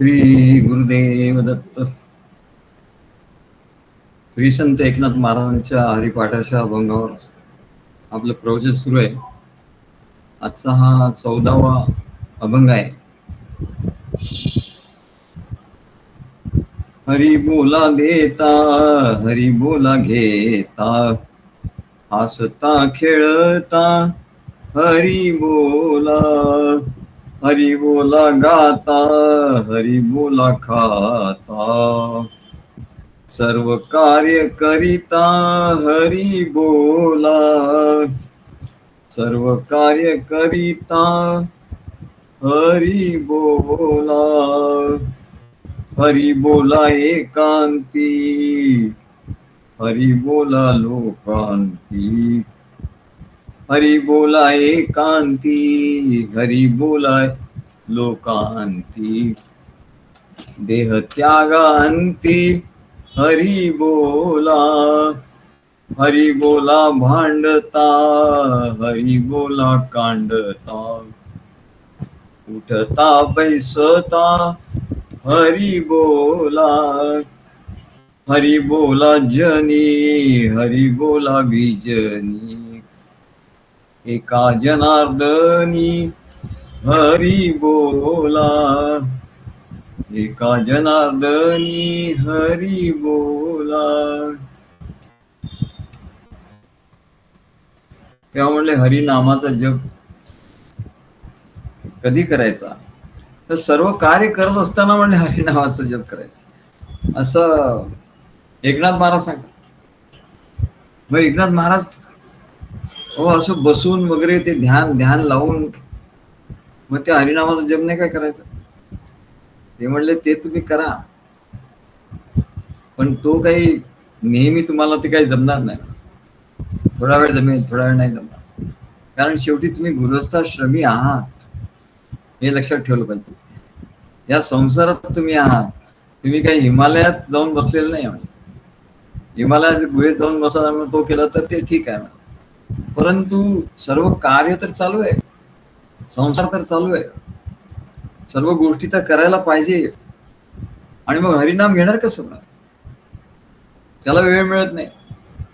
श्री गुरुदेव दत्त. श्री संत एकनाथ महाराजांच्या हरिपाठाच्या अभंगावर आपलं प्रवचन सुरू आहे. आजचा हा 14वा अभंग आहे. हरी बोला देता, हरी बोला घेता, हसता खेळता हरी बोला, हरी बोला गाता, हरी बोला खाता, सर्व कार्य करिता हरी बोला, सर्व कार्य करिता हरी बोला, हरी बोला एकांती, हरी बोला लोकांती, हरी बोला एकांती, हरी बोला लोकांती, देह त्यागांती हरी बोला, हरी बोला भांडता, हरी बोला कांडता, उठता बैसता हरी बोला, हरी बोला जनी, हरी बोला बीजनी, एका जनार्दनी हरी बोला, एका जनार्दनी हरी बोला. तेव्हा म्हणले हरिनामाचा जप कधी करायचा, तर सर्व कार्य करत असताना म्हणले हरिनामाचा जप करायचा असं एकनाथ महाराज सांगतात. मग एकनाथ महाराज हो असं बसून वगैरे ते ध्यान लावून मग त्या हरिनामाचा जप नाही काय करायचं. ते म्हणले ते तुम्ही करा, पण तो काही नेहमी तुम्हाला ते काही जमणार नाही. थोडा वेळ जमेल, थोडा वेळ नाही जमणार, कारण शेवटी तुम्ही गृहस्थाश्रमी आहात हे लक्षात ठेवलं पाहिजे. या संसारात तुम्ही आहात, तुम्ही काही हिमालयात जाऊन बसलेलं नाही. हिमालयात गुहेत जाऊन बसला तो केला तर ते ठीक आहे, परंतु सर्व कार्य तर चालू आहे, संसार तर चालू आहे, सर्व गोष्टी तर करायला पाहिजे. आणि मग हरिनाम घेणार कसं? त्याला वेळ मिळत नाही.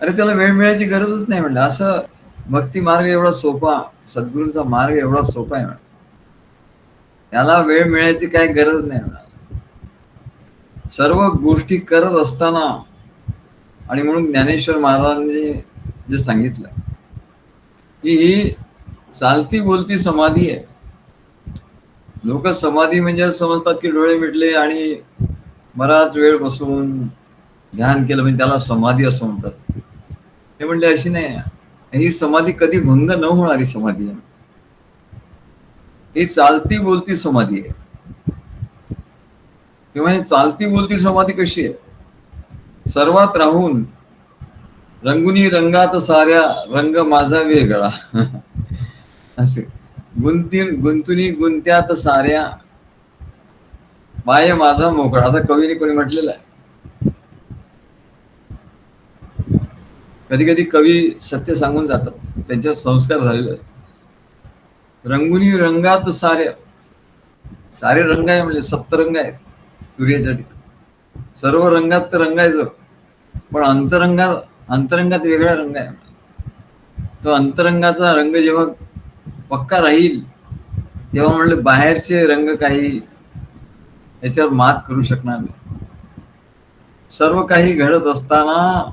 अरे त्याला वेळ मिळायची गरजच नाही म्हणलं. असं भक्ती मार्ग एवढा सोपा, सद्गुरूंचा मार्ग एवढा सोपा आहे म्हणा, त्याला वेळ मिळायची काय गरज नाही म्हणा. सर्व गोष्टी करत असताना, आणि म्हणून ज्ञानेश्वर महाराजांनी जे सांगितलं की ही चालती बोलती समाधी आहे. लोक समाधी म्हणजे असं समजतात की डोळे मिटले आणि बराच वेळ बसून ध्यान केलं म्हणजे त्याला समाधी असं म्हणतात. ते म्हणले अशी नाही, ही समाधी कधी भंग न होणारी समाधी आहे. ही चालती बोलती समाधी आहे. किंवा ही चालती बोलती समाधी कशी आहे? सर्वात राहून रंगुनी रंगात साऱ्या रंग माझा वेगळा असे गुंतुनी गुंत्यात साऱ्या माय माझा मोकळा, असं कवीने कोणी म्हटलेलं आहे. कधी कधी कवी सत्य सांगून जातात, त्यांच्यावर संस्कार झालेले असतात. रंगुनी रंगात साऱ्या, सारे रंग आहे म्हणजे सप्तरंग आहेत सूर्यासाठी. सर्व रंगात तर रंगायचं, पण अंतरंगात वेगळा रंग आहे. तो अंतरंगाचा रंग जेव्हा पक्का राहील तेव्हा म्हणलं बाहेरचे रंग काही याच्यावर मात करू शकणार नाही. सर्व काही घडत असताना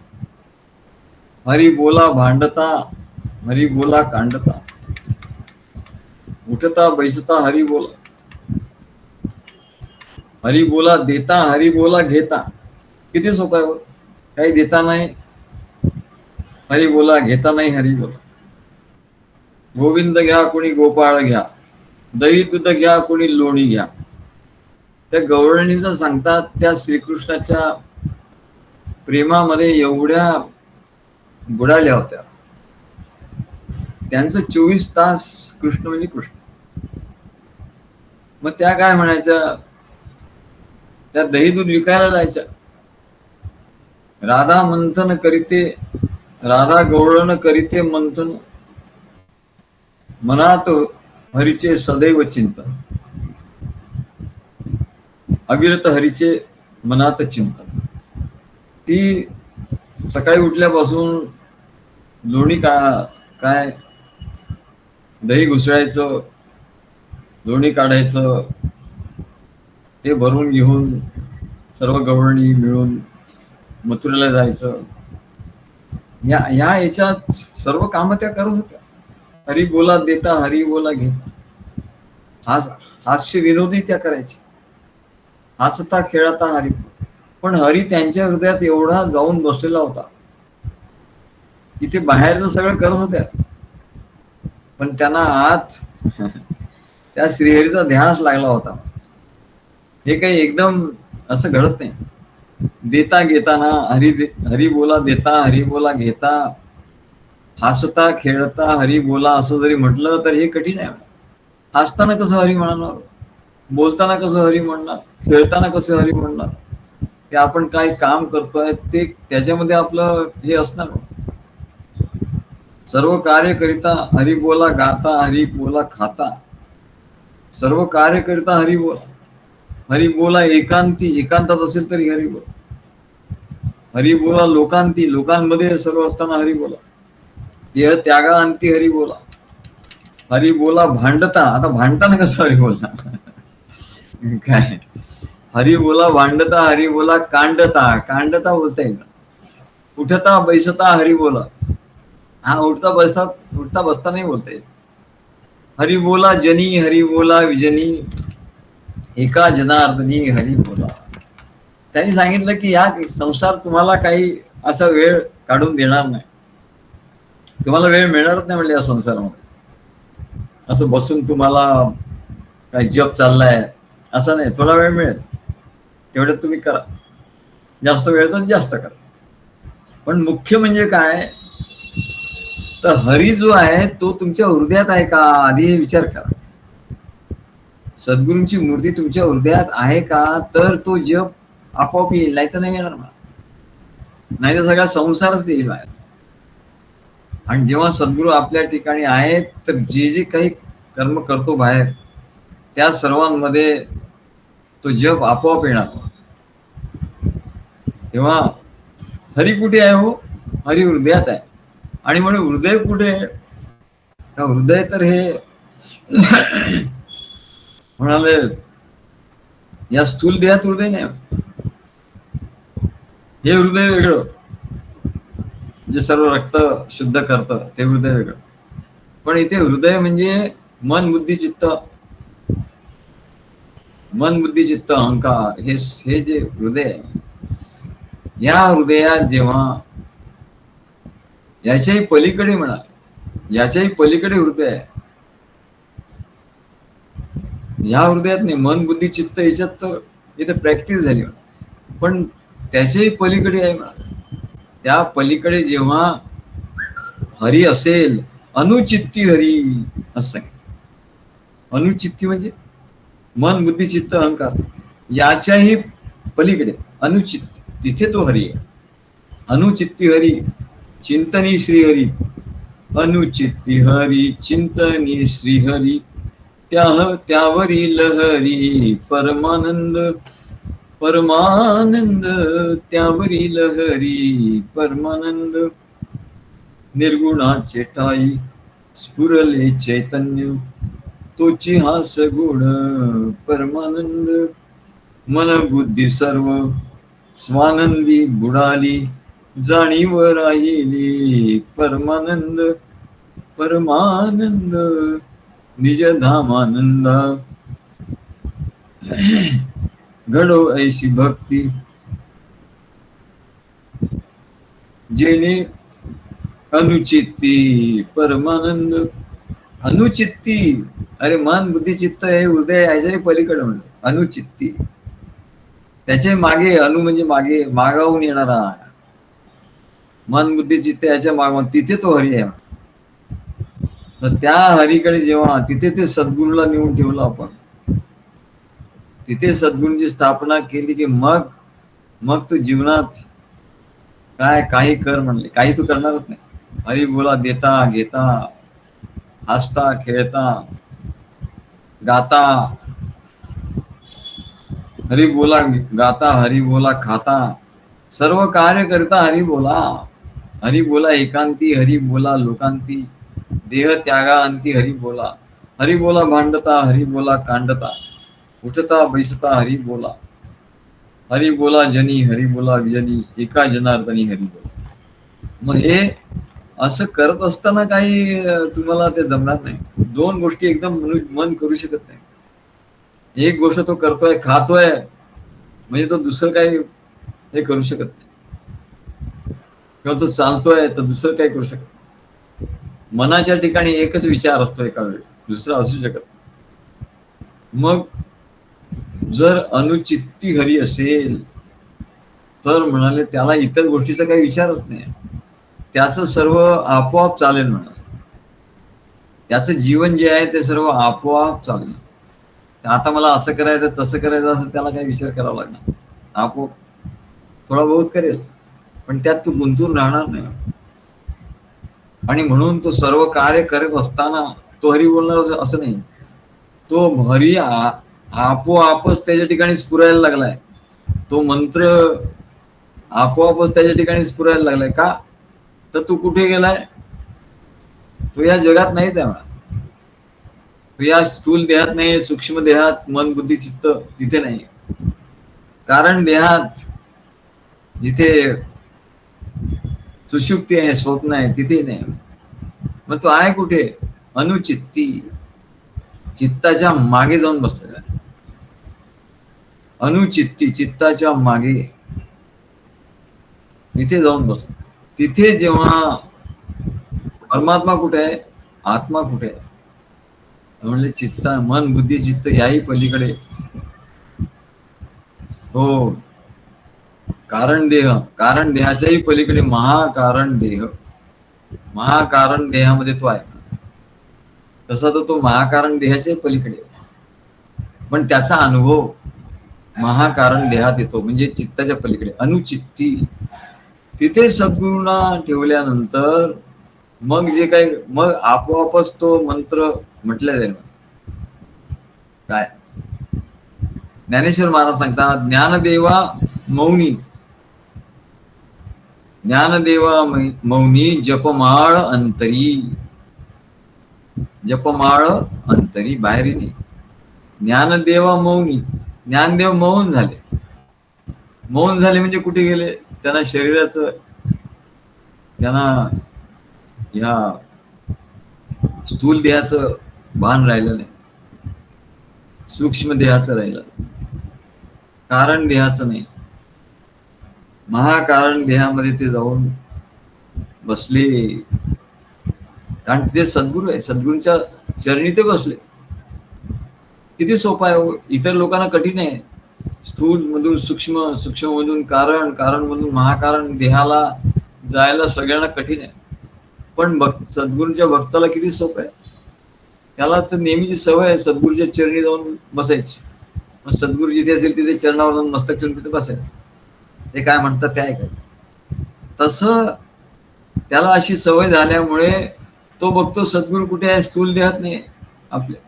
हरी बोला भांडता, हरी बोला कांडता, उठता बैसता हरी बोला, हरी बोला देता, हरी बोला घेता. किती सोपं आहे. काही देता नाही हरी बोला, घेता नाही हरी बोला. गोविंद घ्या कोणी गोपाळ घ्या, दही दूध घ्या कोणी लोणी घ्या. त्या गवळणीचं सांगतात, त्या श्रीकृष्णाच्या प्रेमामध्ये एवढ्या बुडाल्या होत्या. त्यांचं 24 तास कृष्ण म्हणजे कृष्ण. मग त्या काय म्हणायच्या, त्या दही दूध विकायला जायच्या. राधा मंथन करीते, राधा गवळण करीते मंथन, मनात हरीचे सदैव चिंतन. अविरत हरीचे मनात चिंतन. ती सकाळी उठल्यापासून लोणी काय दही घुसळायचं, लोणी काढायचं, ते भरून घेऊन सर्व गवळणी मिळून मथुरेला जायचं. या याच्यात सर्व कामं त्या करत होत्या. हरी बोला देता, हरी बोला घेता. हास्य विनोदी त्या करायचे. हसता खेळता हरी. पण हरी त्यांच्या हृदयात एवढा जाऊन बसलेला होता की ते बाहेरचं सगळं करत होत्या, पण त्यांना आत त्या श्रीहरीचा ध्यास लागला होता. हे काही एकदम असं घडत नाही. देता घेताना हरी बोला देता, हरी बोला घेता, हसता खेळता हरी बोला असं जरी म्हटलं तर हे कठीण आहे. हसताना कसं हरी म्हणणार, बोलताना कसं हरी म्हणणार, खेळताना कसं हरी म्हणणार. ते आपण काय काम करतोय ते त्याच्यामध्ये आपलं हे असणार. सर्व कार्य करिता हरी बोला गाता, हरी बोला खाता. सर्व कार्य करिता हरी बोला. हरी बोला एकांतात असेल तरी हरी बोला. हरी बोला लोकांती, लोकांमध्ये सर्व असताना हरी बोला. देह त्यागा अंती हरी बोला. हरी बोला भांडता, आता भांडताना कसं हरी बोलता काय. हरी बोला भांडता, हरी बोला कांडता बोलता येईल. उठता बैसता हरी बोला. हा उठता बसता नाही बोलता येत. हरी बोला जनी, हरी बोला विजनी, एका जनार्दनी हरी बोला. त्यांनी सांगितलं की या संसार तुम्हाला काही असा वेळ काढून देणार नाही. तुम्हाला वेळ मिळणारच नाही म्हणले या संसारामध्ये. असं बसून तुम्हाला काही जप चाललाय असं नाही. थोडा वेळ मिळेल तेवढ्यात तुम्ही करा, जास्त वेळ तर जास्त करा. पण मुख्य म्हणजे काय तर हरी जो आहे तो तुमच्या हृदयात आहे का आधी हे विचार करा. सद्गुरूंची मूर्ती तुमच्या हृदयात आहे का, तर तो जप आपोआप येईल, नाही तर नाही येणार. नाही तर सगळा संसारच येईल बाहेर. आणि जेव्हा सद्गुरू आपल्या ठिकाणी आहेत तर जे जे काही कर्म करतो बाहेर त्या सर्वांमध्ये तो जप आपोआप येणार. तेव्हा हरी कुठे आहे हो, हरी हृदयात आहे. आणि म्हणून हृदय कुठे आहे, हृदय तर हे म्हणाले या स्थूल देहात हृदय नाही. हे हृदय वेगळं जे सर्व रक्त शुद्ध करतं ते हृदय वेगळं. पण इथे हृदय म्हणजे मन बुद्धी चित्त, मन बुद्धी चित्त अहंकार हे जे हृदय आहे, या हृदयात जेव्हा याच्याही पलीकडे म्हणा, याच्याही पलीकडे हृदय आहे. या हृदयात नाही, मन बुद्धी चित्त याच्यात तर इथे प्रॅक्टिस झाली, पण त्याच्याही पलीकडे आहे म्हणा. त्या पलीकडे जेव्हा हरी असेल, अनुचित्ती हरी असं. अनुचित्ती म्हणजे मन बुद्धी चित्त अहंकार याच्याही पलीकडे अनुचित्ती, तिथे तो हरी आहे. अनुचित्ती हरी चिंतनी श्रीहरी, अनुचित्ती हरी चिंतनी श्रीहरी, त्यावरी लहरी परमानंद, परमानंद त्यावरी लहरी परमानंद. निर्गुणाचे ठाई स्फुरले चैतन्य, तोची हास गुण परमानंद. मन बुद्धी सर्व स्वानंदी बुडाली, जाणीव राहिली परमानंद, परमानंद निज धामानंद. घडो ऐशी भक्ती जेणे अनुचित्ती परमानंद. अनुचित्ती अरे मन बुद्धी चित्त हे हृदय याच्याही पलीकडे म्हणलं अनुचित्ती. त्याचे मागे अनु म्हणजे मागे मागाहून येणारा मन बुद्धी चित्त याच्या मागून तिथे तो हरी आहे. तर त्या हरीकडे जेव्हा तिथे ते सद्गुरूला नेऊन ठेवलं आपण, तिथे सद्गुरूंची स्थापना केली की मग तू जीवनात काही कर म्हणले, काही तू करणारच नाही. हरी बोला देता घेता, हसता खेळता गाता, हरी बोला गाता, हरी बोला खाता, सर्व कार्य करता हरी बोला. हरी बोला एकांती, हरी बोला लोकांती, देह त्यागा अंती हरी बोला. हरी बोला भांडता, हरी बोला कांडता, उठता बैसता हरी बोला. हरी बोला जनी, हरी बोला विजनी, एका जनार्दनी हरी बोला. मग हे असं करत असताना काही तुम्हाला ते जमणार नाही. दोन गोष्टी एकदम मन करू शकत नाही. एक गोष्ट तो करतोय, खातोय, म्हणजे तो दुसरं काही हे करू शकत नाही, किंवा तो चालतोय तर दुसरं काही करू शकत नाही. मनाच्या ठिकाणी एकच विचार असतो एका वेळी, दुसरा असू शकत नाही. मग जर अनुचित्ती हरी असेल तर म्हणाले त्याला इतर गोष्टीचा काही विचारच नाही, त्याचं सर्व आपोआप चालेल म्हणाले. त्याचं जीवन जे आहे ते सर्व आपोआप चालेल. आता मला असं करायचं तसं करायचं असं त्याला काही विचार करावा लागणार, आपोआप थोडा बहुत करेल, पण त्यात तू गुंतून राहणार नाही. आणि म्हणून तो सर्व कार्य करत असताना तो हरी बोलणार असं नाही, तो हरी आपोआपच त्याच्या ठिकाणी स्फुरायला लागलाय. तो मंत्र आपोआपच त्याच्या ठिकाणी स्फुरायला लागलाय. का तर तू कुठे गेलाय, तो या जगात नाही, तेव्हा तो या स्थूल देहात नाही, सूक्ष्म देहात मन बुद्धी चित्त तिथे नाही. कारण देहात जिथे सुषुप्ती आहे, स्वप्न आहे, तिथे नाही. मग तो आहे कुठे, अनुचित्ती, चित्ताच्या मागे जाऊन बसलेला आहे. अनुचित्ती चित्ताच्या मागे तिथे जाऊन बसतो. तिथे जेव्हा परमात्मा कुठे आहे, आत्मा कुठे आहे, म्हणजे चित्त मन बुद्धी चित्त याही पलीकडे. हो, कारण देह, कारण देहाच्याही पलीकडे महाकारण देह. महाकारण देहामध्ये तो आहे, तसा तो महाकारण देहाच्याही पलीकडे, पण त्याचा अनुभव महाकारण देहात येतो, म्हणजे चित्ताच्या पलीकडे अनुचित्ती. तिथे सद्गुरूंना ठेवल्यानंतर मग जे काही, मग आपोआपच तो मंत्र म्हटल्या जाईल. काय ज्ञानेश्वर महाराज सांगतात, ज्ञानदेवा मौनी, ज्ञानदेवा मौनी, जपमाळ अंतरी, जपमाळ अंतरी, बाहेर नाही. ज्ञानदेवा मौनी, ज्ञानदेव मौन झाले. मौन झाले म्हणजे कुठे गेले, त्यांना शरीराचं, त्यांना ह्या स्थूल देहाचं भान राहिलं नाही, सूक्ष्म देहाचं राहिलं, कारण देहाचं नाही. महाकारण देहामध्ये ते जाऊन बसले, कारण तिथे सद्गुरू आहे, सद्गुरूंच्या चरणी ते बसले. किती सोपं आहे, इतर लोकांना कठीण आहे. स्थूल मधून सूक्ष्म, सूक्ष्म मधून कारण, कारण मधून महाकारण देहाला जायला सगळ्यांना कठीण आहे. पण सद्गुरूंच्या भक्ताला किती सोपं आहे. त्याला तर नेहमीची सवय आहे सद्गुरूच्या चरणी जाऊन बसायची. मग सद्गुरू जिथे असेल तिथे चरणावर जाऊन मस्तक ठेवून तिथे बसायचं, ते काय म्हणतात ते ऐकायचं. तसं त्याला अशी सवय झाल्यामुळे तो बघतो सद्गुरू कुठे आहे, स्थूल देहात नाही आपल्या.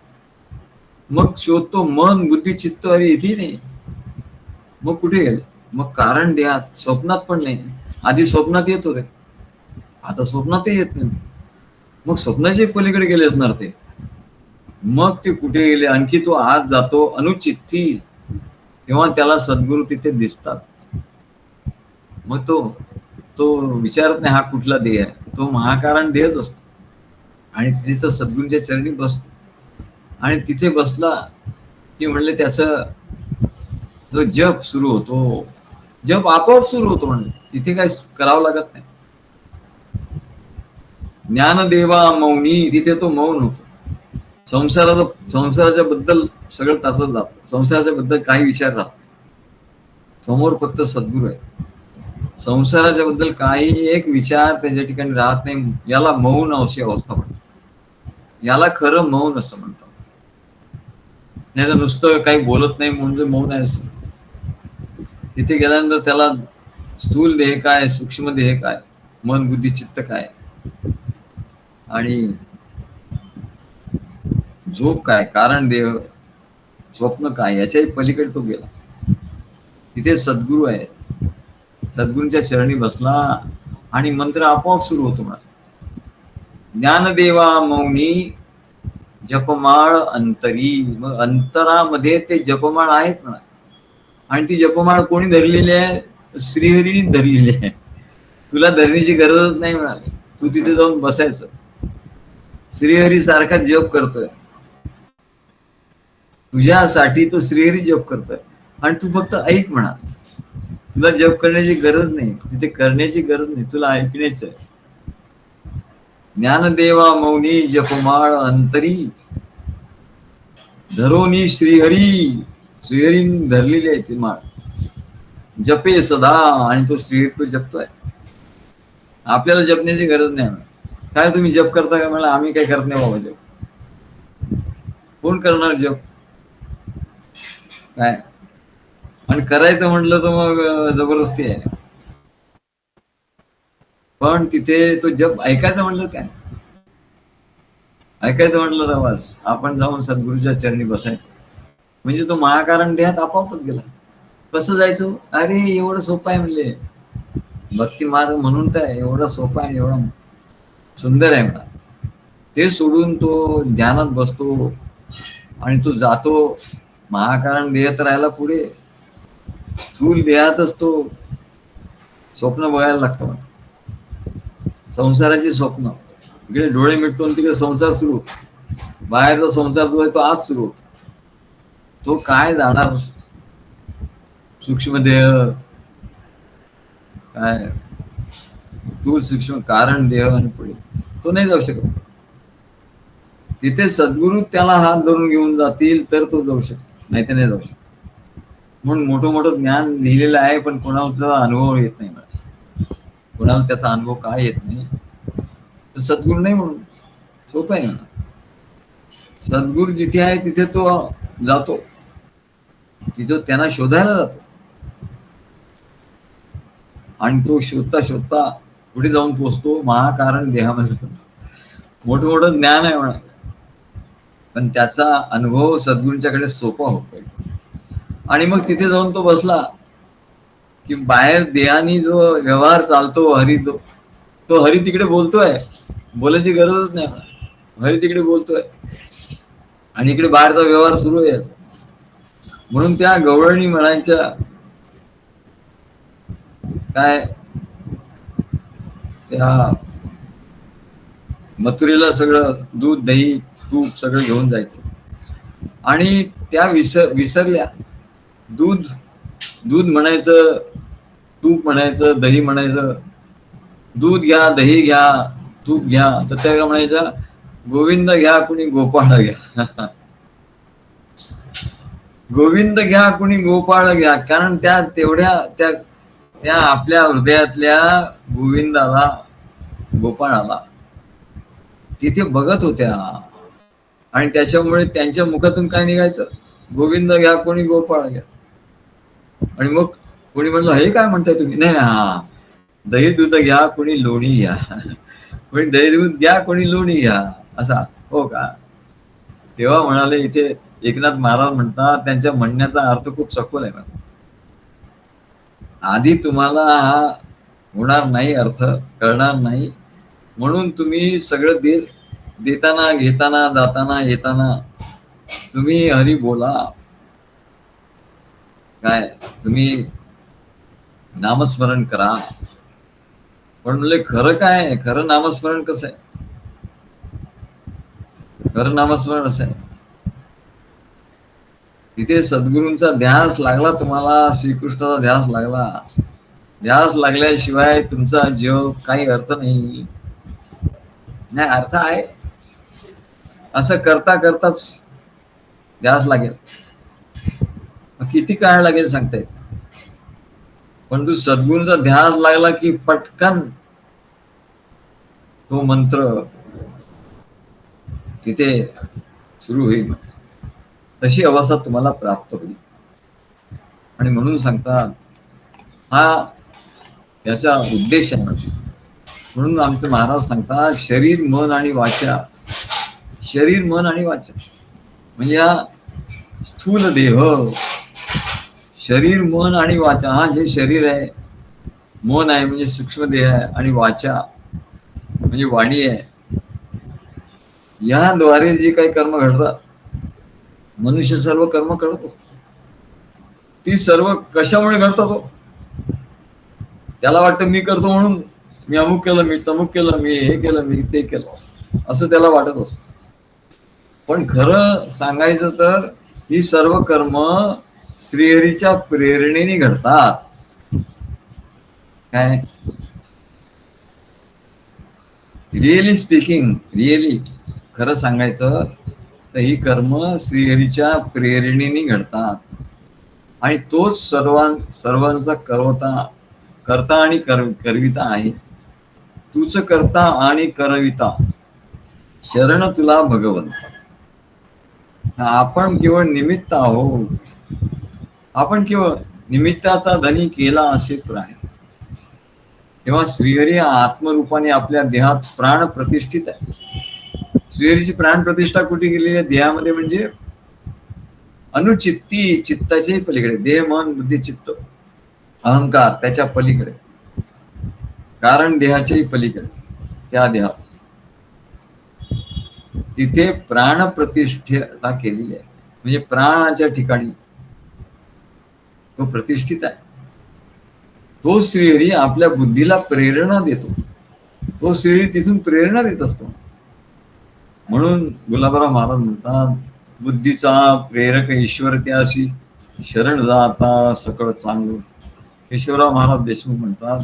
मग शोधतो मन बुद्धी चित्त, अरे इथे नाही. मग कुठे गेले, मग कारण देहात, स्वप्नात पण नाही. आधी स्वप्नात येत होते, आता स्वप्नातही येत नाही. मग स्वप्नाच्या पलीकडे गेले असणार ते. मग ते कुठे गेले, आणखी तो आत जातो अनुचित्ती, तेव्हा त्याला सद्गुरू तिथे दिसतात. मग तो विचारत नाही हा कुठला देह आहे, तो महाकारण देहच असतो. आणि तिथे तो सद्गुरूंच्या चरणी बसतो. आणि तिथे बसला की म्हणले त्याचं जो जप सुरू होतो, जप आपोआप सुरू होतो, म्हणजे तिथे काय करावं लागत नाही. ज्ञानदेवा मौनी, तिथे तो मौन होतो. संसाराच्या बद्दल सगळं त्याचं जात, संसाराच्या बद्दल काही विचार राहत, समोर फक्त सद्गुरू आहे. संसाराच्या बद्दल काही एक विचार त्याच्या ठिकाणी राहत नाही. याला मौन अशी अवस्था म्हणतात, याला खरं मौन असं म्हणतात. नाही तर नुसतं काही बोलत नाही म्हणजे मौन आहे असं. तिथे गेल्यानंतर त्याला स्थूल देह काय, सूक्ष्म देह काय, मन बुद्धी चित्त काय, आणि झोप काय, कारण देह, स्वप्न काय, याच्याही पलीकडे तो गेला. तिथे सद्गुरू आहे. सद्गुरूंच्या चरणी बसला आणि मंत्र आपोआप सुरू होतो म्हणा. ज्ञानदेवा मौनी जपमाळ अंतरी. मग अंतरामध्ये ते जपमाळ आहेच म्हणा. आणि ती जपमाळ कोणी धरलेली आहे? श्रीहरीने धरलेली आहे. तुला धरण्याची गरजच नाही म्हणाली. तू तिथे जाऊन बसायचं. श्रीहरी सारखा जप करतोय तुझ्यासाठी. तो श्रीहरी जप करतोय आणि तू फक्त ऐक म्हणा. तुला जप करण्याची गरज नाही, तिथे करण्याची गरज नाही, तुला ऐकण्याचं आहे. ज्ञानदेवा मौनी जपमाळ अंतरी धरोनी श्रीहरी. श्रीहरीने धरलेली आहे ती माळ. जपे सदा. आणि तो श्रीहरी तो जपतोय. आपल्याला जपण्याची गरज नाही. काय तुम्ही जप करता का? मला आम्ही काय करत नाही बाबा जप. कोण करणार जप? काय आणि करायचं म्हटलं तर मग जबरदस्ती आहे. पण तिथे तो जप ऐकायचं म्हटलं काय? ऐकायचं म्हटलं तर बस आपण जाऊन सद्गुरूच्या चरणी बसायचं. म्हणजे तो महाकारण देहात आपोआपच गेला. कसं जायचो? अरे एवढं सोपं आहे म्हणले. भक्ती मार्ग म्हणून तर एवढा सोपा आहे, एवढा सुंदर आहे म्हणा. ते सोडून तो ध्यानात बसतो आणि तो जातो. महाकारण देहात राहायला पुढे स्थूल देहातच तो स्वप्न बघायला लागतो. संसाराची स्वप्न. इकडे डोळे मिटतो तिकडे संसार सुरू. बाहेरचा संसार जो आहे तो आज सुरू होतो. तो काय जाणार? सूक्ष्मदेह काय स्थूल सूक्ष्म कारण देह आणि पुढे तो नाही जाऊ शकत. तिथे सद्गुरू त्याला हात धरून घेऊन जातील तर तो जाऊ शकतो, नाही तर नाही जाऊ शकतो. म्हणून मोठं मोठं ज्ञान लिहिलेलं आहे, पण कोणाला त्याचा अनुभव येत नाही. कोणाला त्याचा अनुभव काय येत नाही? तर सद्गुरू नाही म्हणून सोपं आहे म्हणा. सद्गुरू जिथे आहे तिथे तो जातो. तिथे त्यांना शोधायला जातो आणि तो शोधता शोधता पुढे जाऊन पोचतो महाकारण देहामध्ये. मोठं मोठं ज्ञान आहे म्हणा, पण त्याचा अनुभव सद्गुरूंच्याकडे सोपा होतोय. आणि मग तिथे जाऊन तो बसला की बाहेर देहानी जो व्यवहार चालतो हरी, तो हरी तिकडे बोलतोय. बोलायची गरजच नाही. हरी तिकडे बोलतोय आणि इकडे बाहेरचा व्यवहार सुरू आहे. म्हणून त्या गवळणी म्हणायच्या काय, त्या मथुरेला सगळं दूध दही तूप सगळं घेऊन जायचं आणि त्या विसरल्या. दूध म्हणायचं, तूप म्हणायचं, दही म्हणायचं. दूध घ्या, दही घ्या, तूप घ्या, तर त्या म्हणायचं गोविंद घ्या कुणी गोपाळ घ्या. गोविंद घ्या कुणी गोपाळ घ्या. कारण त्या तेवढ्या त्या आपल्या हृदयातल्या गोविंदाला, गोपाळाला तिथे बघत होत्या. आणि त्याच्यामुळे त्यांच्या मुखातून काय निघायचं? गोविंद घ्या कोणी गोपाळ घ्या. आणि मग कोणी म्हणलं हे काय म्हणताय तुम्ही? नाही हा दही दूध घ्या कोणी लोणी घ्या. कोणी दही दूध घ्या कोणी लोणी घ्या असा. हो का? तेव्हा म्हणाले, इथे एकनाथ महाराज म्हणतात, त्यांच्या म्हणण्याचा अर्थ खूप सखोल आहे. आधी तुम्हाला हा होणार नाही, अर्थ कळणार नाही. म्हणून तुम्ही सगळं देताना घेताना जाताना येताना तुम्ही हरी बोला. काय तुम्ही नामस्मरण करा. पण म्हणले खरं काय आहे? खरं नामस्मरण कसं आहे? खरं नामस्मरण असं आहे, तिथे सद्गुरूंचा ध्यास लागला तुम्हाला, श्रीकृष्णाचा ध्यास लागला. ध्यास लागल्याशिवाय तुमचा जीव काही अर्थ नाही. नाही अर्थ आहे, असं करता करताच ध्यास लागेल. किती काळ लागेल सांगता येत. पण तू सद्गुरूंचा ध्यास लागला की पटकन तो मंत्र तिथे सुरू होईल. तशी अवस्था तुम्हाला प्राप्त होईल. आणि म्हणून सांगतात हा याचा उद्देश आहे. म्हणून आमचे महाराज सांगतात शरीर मन आणि वाचा. शरीर मन आणि वाचा म्हणजे हा स्थूल देह, शरीर, मन आणि वाचा, हा हे शरीर आहे, मन आहे म्हणजे सूक्ष्म देह आहे, आणि वाचा म्हणजे वाणी आहे. याद्वारे जे काही कर्म घडतात, मनुष्य सर्व कर्म करत असतो. ती सर्व कशामुळे घडतात हो? त्याला वाटतं मी करतो म्हणून, मी अमुक केलं, मी तमुक केलं, मी हे केलं, मी ते केलं, असं त्याला वाटत असत. पण खरं सांगायचं तर ही सर्व कर्म श्रीहरीच्या प्रेरणेने घडतात. काय रिअली स्पीकिंग, रिअली खरं सांगायचं तर ही कर्म श्रीहरीच्या प्रेरणेने घडतात, आणि तोच सर्वांचा करता आणि करविता आहे. तूच करता आणि करविता, शरण तुला भगवंता. आपण केवळ निमित्त आहोत. आपण केवळ निमित्ताचा धनी केला असे आहे. तेव्हा श्रीहरी आत्मरूपाने आपल्या देहात प्राण प्रतिष्ठित आहे. श्रीहरीची प्राण प्रतिष्ठा कुठे गेलेली आहे? देहामध्ये, म्हणजे अनुचित्ती, चित्ताच्याही पलीकडे. देह, मन, बुद्धी, चित्त, अहंकार त्याच्या पलीकडे, कारण देहाच्याही पलीकडे, त्या देहात तिथे प्राण प्रतिष्ठा केलेली आहे. म्हणजे प्राणाच्या ठिकाणी तो प्रतिष्ठित आहे. तो श्रीहरी आपल्या बुद्धीला प्रेरणा देतो. तो श्रीहरी तिथून प्रेरणा देत असतो. म्हणून गुलाबराव महाराज म्हणतात, बुद्धीचा प्रेरक ईश्वर त्याशी, शरण जाता सकळ चांगलं. केशवराव महाराज देशमुख म्हणतात,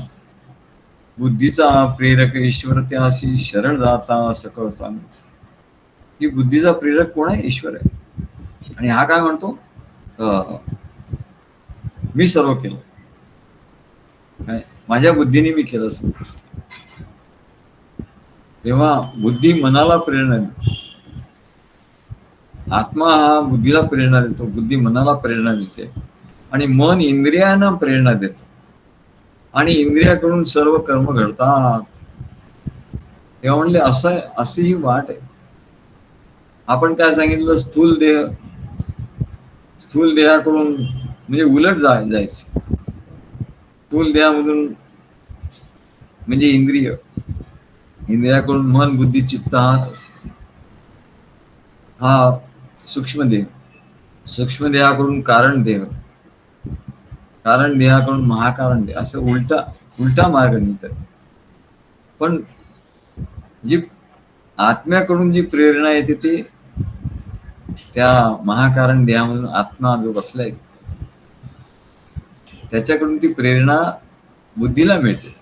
बुद्धीचा प्रेरक ईश्वर त्याशी, शरण जाता सकळ चांगलं. ही बुद्धीचा प्रेरक कोण आहे? ईश्वर आहे. आणि हा काय म्हणतो? मी सर्व केलं, माझ्या बुद्धीने मी केलं असं. तेव्हा बुद्धी मनाला प्रेरणा देते. आत्मा हा बुद्धीला प्रेरणा देतो, बुद्धी मनाला प्रेरणा देते, आणि मन इंद्रियांना प्रेरणा देतो, आणि इंद्रियाकडून सर्व कर्म घडतात. तेव्हा म्हणले अशी ही वाट आहे. आपण काय सांगितलं? स्थूल देहाकडून म्हणजे उलट जायचं. स्थूल देहामधून म्हणजे इंद्रियाकडून मन, बुद्धी, चित्त हा सूक्ष्म देह, सूक्ष्म देहाकडून कारण देहाकडून महाकारण देह, असं उलटा मार्ग निघतात. पण जी आत्म्याकडून जी प्रेरणा येते ती त्या महाकारण देहामधून आत्मा जो बसलाय त्याच्याकडून ती प्रेरणा बुद्धीला मिळते,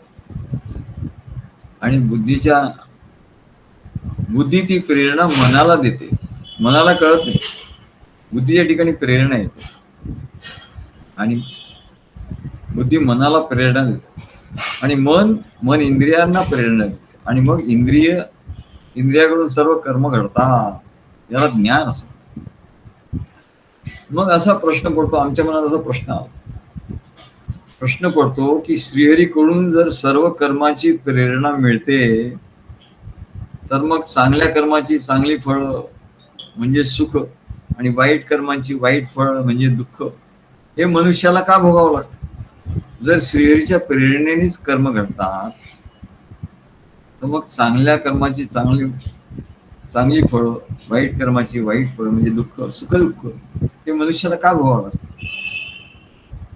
आणि बुद्धी ती प्रेरणा मनाला देते. मनाला कळत नाही, बुद्धीच्या ठिकाणी प्रेरणा येते, आणि बुद्धी मनाला प्रेरणा देते, आणि मन इंद्रियांना प्रेरणा देते, आणि मग इंद्रियाकडून सर्व कर्म घडतात. याला ज्ञान असं. मग असा प्रश्न पडतो आमच्या मनात, असा प्रश्न पडतो की श्रीहरीकडून जर सर्व कर्माची प्रेरणा मिळते, तर मग चांगल्या कर्माची चांगली फळ म्हणजे सुख, आणि वाईट कर्माची वाईट फळ म्हणजे दुःख, हे मनुष्याला का भोगावं लागतं? जर श्रीहरीच्या प्रेरणेनेच कर्म घडतात, तर मग चांगल्या कर्माची चांगली फळ, वाईट कर्माची वाईट फळ म्हणजे दुःख, सुख दुःख, हे मनुष्याला का भोगावं लागतं?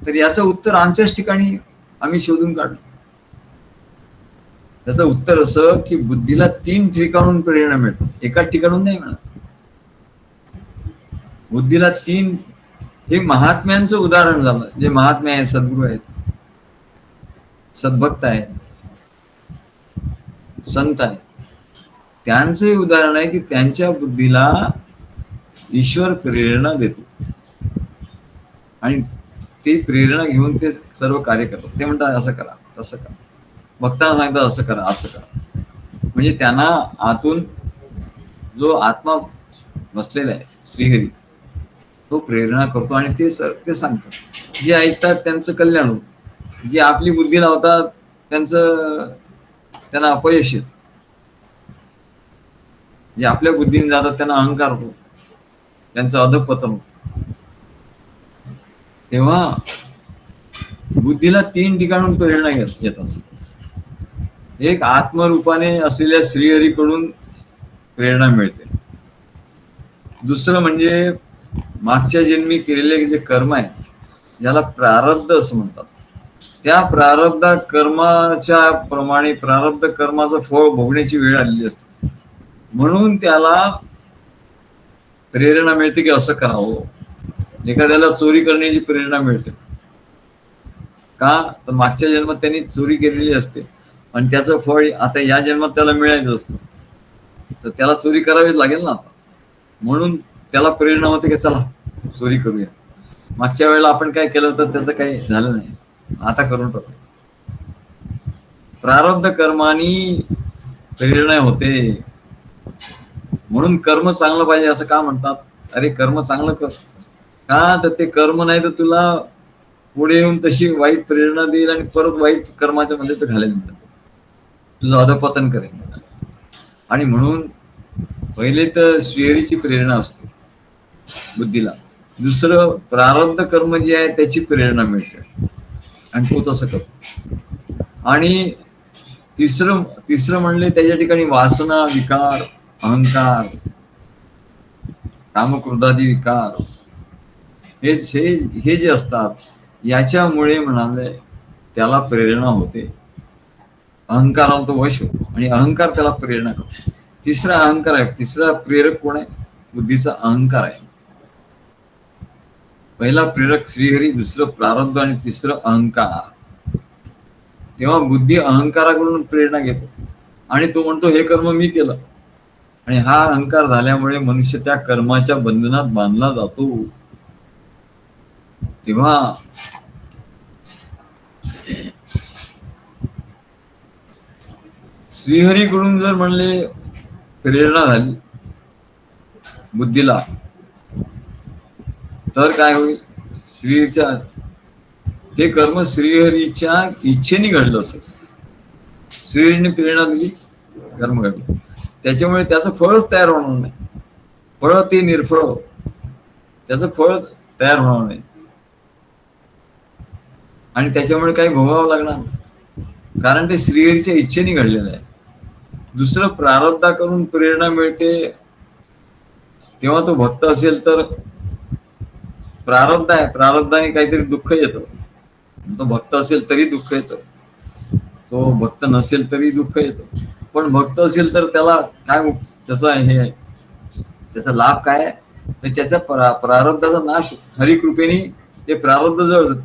तर याचं उत्तर आमच्याच ठिकाणी आम्ही शोधून काढलं. त्याचं उत्तर असं की बुद्धीला 3 ठिकाणून प्रेरणा मिळतो, एकाच ठिकाणून नाही मिळत. बुद्धीला 3, हे महात्म्यांचं उदाहरण झालं. जे महात्मे आहेत, सद्गुरू आहेत, सद्भक्त आहेत, संत आहेत, त्यांचं उदाहरण आहे की त्यांच्या बुद्धीला ईश्वर प्रेरणा देतो, आणि ती प्रेरणा घेऊन ते सर्व कार्य करतात. ते म्हणतात असं करा, तसं करा, भक्तांना सांगतात असं करा, असं करा. म्हणजे त्यांना आतून जो आत्मा बसलेला आहे श्रीहरी, तो प्रेरणा करतो, आणि ते सांगतात. जे ऐकतात त्यांचं कल्याण होतं, जे आपली बुद्धी लावतात त्यांना अपयश येत, जे आपल्या बुद्धीने जातात त्यांना अहंकार होतो, त्यांचं अधःपतन होतं. तेव्हा बुद्धीला 3 ठिकाणून प्रेरणा येतात. एक आत्मरूपाने असलेल्या श्रीहरीकडून प्रेरणा मिळते. दुसरं म्हणजे मागच्या जन्मी केलेले जे कर्म आहेत, ज्याला प्रारब्ध असं म्हणतात, त्या प्रारब्ध कर्माच्या प्रमाणे प्रारब्ध कर्माचं फळ भोगण्याची वेळ आलेली असते. म्हणून त्याला प्रेरणा मिळते की असं करावं. एखाद्याला चोरी करण्याची प्रेरणा मिळते का, तर मागच्या जन्मात त्यांनी चोरी केलेली असते आणि त्याचं फळ आता या जन्मात त्याला मिळायचं असतं, तर त्याला चोरी करावीच लागेल ना आता. म्हणून त्याला प्रेरणा होते की चला चोरी करूया. मागच्या वेळेला आपण काय केलं होतं त्याचं काही झालं नाही, आता करून टाकू. प्रारब्ध कर्मानी प्रेरणा होते. म्हणून कर्म चांगलं पाहिजे असं का म्हणतात, अरे कर्म चांगलं कर का, तर ते कर्म नाही तर तुला पुढे येऊन तशी वाईट प्रेरणा देईल आणि परत वाईट कर्माच्या मध्ये तर घालेल, तुझं अधपतन करेल. आणि म्हणून पहिले तर श्रीहरीची प्रेरणा असते बुद्धीला. दुसरं प्रारब्ध कर्म जे आहे त्याची प्रेरणा मिळते आणि तो तसं करतो. आणि तिसरं म्हणले त्याच्या ठिकाणी वासना, विकार, अहंकार, कामक्रोधादी विकार हे जे असतात, याच्यामुळे म्हणाले त्याला प्रेरणा होते. अहंकाराला तो वश होतो आणि अहंकार त्याला प्रेरणा करतो. तिसरा अहंकार आहे. तिसरा प्रेरक कोण आहे, बुद्धीचा अहंकार आहे. पहिला प्रेरक श्रीहरी, दुसरं प्रारब्ध आणि तिसरं अहंकार. तेव्हा बुद्धी अहंकाराकडून प्रेरणा घेतो आणि तो म्हणतो हे कर्म मी केलं, आणि हा अहंकार झाल्यामुळे मनुष्य त्या कर्माच्या बंधनात बांधला जातो. तेव्हा श्रीहरीकडून जर म्हणले प्रेरणा झाली बुद्धीला, तर काय होईल, श्रीहरीच्या ते कर्म श्रीहरीच्या इच्छेने घडलं असेल. श्रीहरीने प्रेरणा दिली, कर्म घडलं, त्याच्यामुळे त्याचं फळच तयार होणार नाही. फळ ते निर्फळ, त्याचं फळ तयार होणार नाही आणि त्याच्यामुळे काही भोगावं लागणार नाही, कारण ते श्रीहरीच्या इच्छेने घडलेलं आहे. दुसरं प्रारब्धा करून प्रेरणा मिळते. तेव्हा तो भक्त असेल तर प्रारब्ध आहे, प्रारब्धाने काहीतरी दुःख येतं. तो भक्त असेल तरी दुःख येतं, तो भक्त नसेल तरी दुःख येतं. पण भक्त असेल तर त्याला काय, त्याचा हे त्याचा लाभ काय आहे, तर त्याच्या प्रारब्धाचा नाश हरिकृपेने ते प्रारब्ध जळतं.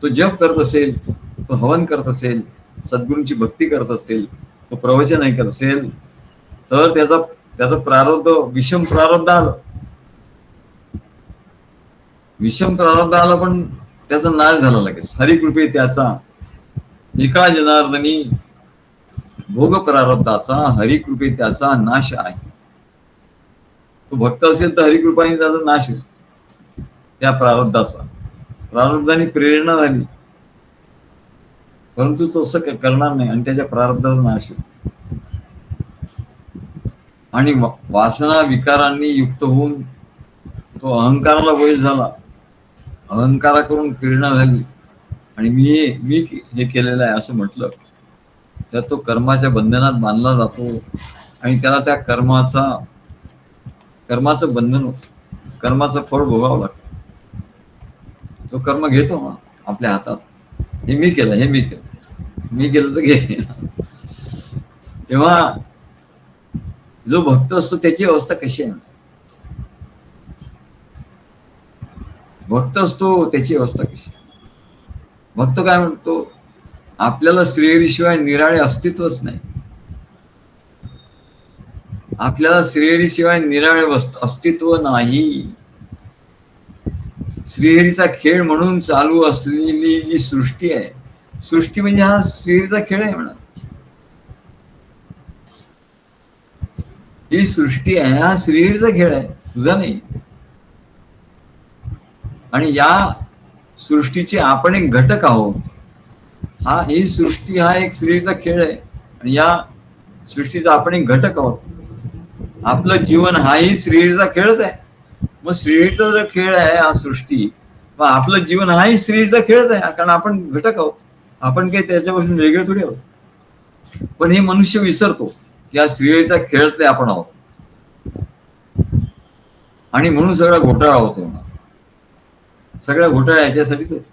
तो जप करत असेल, तो हवन करत असेल, सद्गुरूंची भक्ती करत असेल, तो प्रवचन ऐकत असेल, तर त्याचं प्रारब्ध विषम प्रारब्ध आलं, विषम प्रारब्ध आलं, पण त्याचा नाश झाला लगेच. हरिकृपे त्याचा एका जनार्दनी भोग प्रारब्धाचा हरिकृपे त्याचा नाश आहे. तो भक्त असेल तर हरिकृपाने त्याचा नाश होईल त्या प्रारब्धाचा. प्रारब्धाने प्रेरणा झाली, परंतु तो असं करणार नाही आणि त्याच्या प्रारब्धाचा नाश होईल. आणि वासना विकारांनी युक्त होऊन तो अहंकाराला वश झाला, अहंकाराकडून प्रेरणा झाली आणि मी हे केलेलं आहे असं म्हटलं, तर तो कर्माच्या बंधनात बांधला जातो आणि त्याला त्या कर्माचं बंधन होतं, कर्माचं फळ भोगावं लागतं. तो कर्म घेतो ना आपल्या हातात, हे मी केलं, हे मी केलं तर घे. तेव्हा जो भक्त असतो त्याची अवस्था कशी आहे, भक्त असतो त्याची अवस्था कशी. भक्त काय म्हणतो, आपल्याला श्रीहरीशिवाय निराळे अस्तित्वच नाही. आपल्याला श्रीहरीशिवाय निराळे अस्तित्व नाही. श्रीहरीचा खेळ म्हणून चालू असलेली जी सृष्टी आहे, सृष्टी म्हणजे हा श्रीहरीचा खेळ आहे म्हणा. ही सृष्टी आहे, हा श्रीहरीचा खेळ आहे, तुझा नाही. आणि या सृष्टीचे आपण एक घटक आहोत. ही सृष्टी हा एक श्रीहरीचा खेळ आहे आणि या सृष्टीचा आपण एक घटक आहोत. आपलं जीवन हाही श्रीहरीचा खेळच आहे. मग श्रीहरीचा जर खेळ आहे हा सृष्टी, मग आपलं जीवन हाही स्त्रीचा खेळच आहे, कारण आपण घटक आहोत. आपण काही त्याच्यापासून वेगळे थोडी आहोत. पण हे मनुष्य विसरतो की या स्त्रीचा खेळातले आपण आहोत, आणि म्हणून सगळा घोटाळा होतो. सगळा घोटाळा याच्यासाठीच होतो.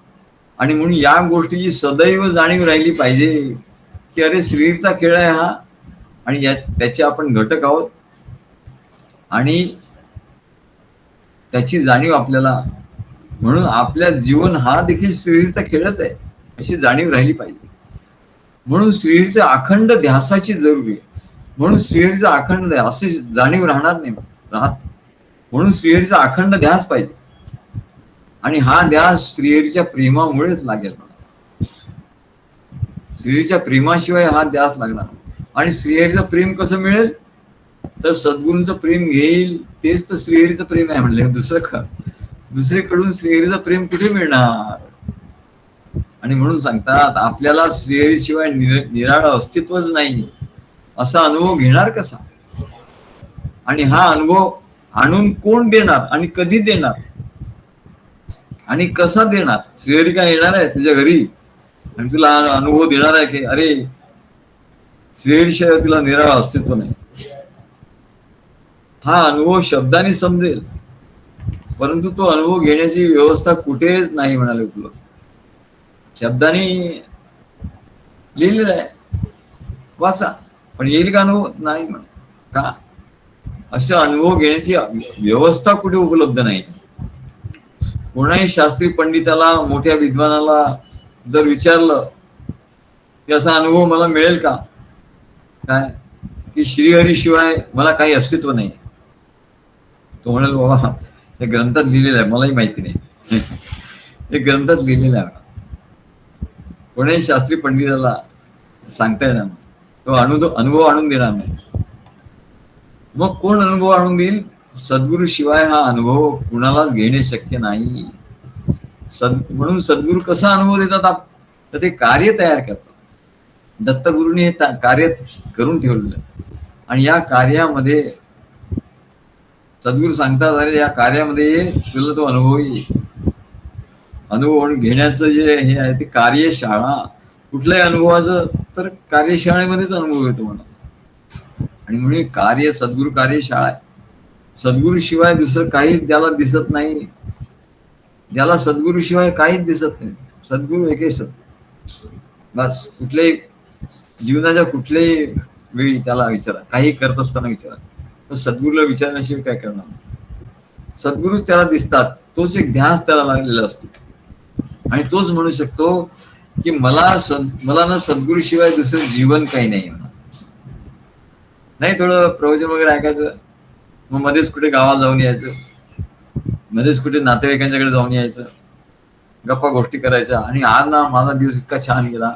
आणि म्हणून या गोष्टीची सदैव जाणीव राहिली पाहिजे की अरे स्त्रीचा खेळ आहे हा, आणि त्याचे आपण घटक आहोत, आणि त्याची जाणीव आपल्याला, म्हणून आपल्या जीवन हा देखील श्रीहरीचा खेळच आहे अशी जाणीव राहिली पाहिजे. म्हणून श्रीहरीच्या अखंड ध्यासाची जरुरी आहे. म्हणून श्रीहरीचा अखंड असे जाणीव राहणार नाही राहत. म्हणून श्रीहरीचा अखंड ध्यास पाहिजे, आणि हा ध्यास श्रीहरीच्या प्रेमामुळेच लागेल. श्रीहरीच्या प्रेमाशिवाय हा ध्यास लागणार. आणि श्रीहरीचं प्रेम कसं मिळेल, तर सद्गुरूंचं प्रेम घेईल तेच तर श्रीहरीचं प्रेम आहे म्हणलं. दुसरीकडून श्रीहरीचं प्रेम कुठे मिळणार. आणि म्हणून सांगतात आपल्याला श्रीहरी शिवाय निराळं अस्तित्वच नाही असा अनुभव घेणार कसा, आणि हा अनुभव आणून कोण देणार, आणि कधी देणार, आणि कसा देणार. श्रीहरी काय येणार आहे तुझ्या घरी आणि तुला अनुभव देणार आहे की अरे श्रीहरी शिवाय तुला निराळं अस्तित्व नाही. हा अनुभव शब्दाने समजेल, परंतु तो अनुभव घेण्याची व्यवस्था कुठेच नाही म्हणाले उपलब्ध. शब्दाने लिहिलेलं आहे, वाचा, पण येईल का अनुभव नाही म्हण का. असा अनुभव घेण्याची व्यवस्था कुठे उपलब्ध नाही. कोणाही शास्त्री पंडिताला, मोठ्या विद्वानाला जर विचारलं की असा अनुभव मला मिळेल का, काय की श्रीहरी शिवाय मला काही अस्तित्व नाही, तो म्हणाल बाबा हे ग्रंथात लिहिलेलं आहे, मलाही माहिती नाही. हे ग्रंथात लिहिलेलं आहे. कोणाही शास्त्री पंडिताला सांगता येणार, तो अनुभव आणून देणार नाही. मग कोण अनुभव आणून देईल. सद्गुरू शिवाय हा अनुभव कुणालाच घेणे शक्य नाही. म्हणून सद्गुरू कसा अनुभव देतात, तर ते कार्य तयार करतात. दत्तगुरूंनी हे कार्य करून ठेवलेलं, आणि या कार्यामध्ये सद्गुरू सांगतात अरे या कार्यामध्ये तुला तो अनुभव येईल. अनुभव घेण्याचं जे हे आहे ते कार्यशाळा. कुठल्याही अनुभवाचं तर कार्यशाळेमध्येच अनुभव येतो म्हणा. आणि म्हणून कार्य सद्गुरू कार्यशाळा आहे. सद्गुरू शिवाय दुसरं काहीच ज्याला दिसत नाही, ज्याला सद्गुरू शिवाय काहीच दिसत नाही. सद्गुरू एके सत बस. कुठल्याही जीवनाच्या कुठल्याही वेळी त्याला विचारा, काही करत असताना विचारा, तर सद्गुरूला विचारल्याशिवाय काय करणार. सद्गुरूच त्याला दिसतात, तोच एक ध्यास त्याला लागलेला असतो, आणि तोच म्हणू शकतो की मला ना सद्गुरू शिवाय दुसरं जीवन काही नाही. नाही थोडं प्रवचन वगैरे ऐकायचं, मग मध्येच कुठे गावाला जाऊन यायचं, मध्येच कुठे नातेवाईकांच्याकडे जाऊन यायचं, गप्पा गोष्टी करायच्या, आणि आज ना माझा दिवस इतका छान गेला,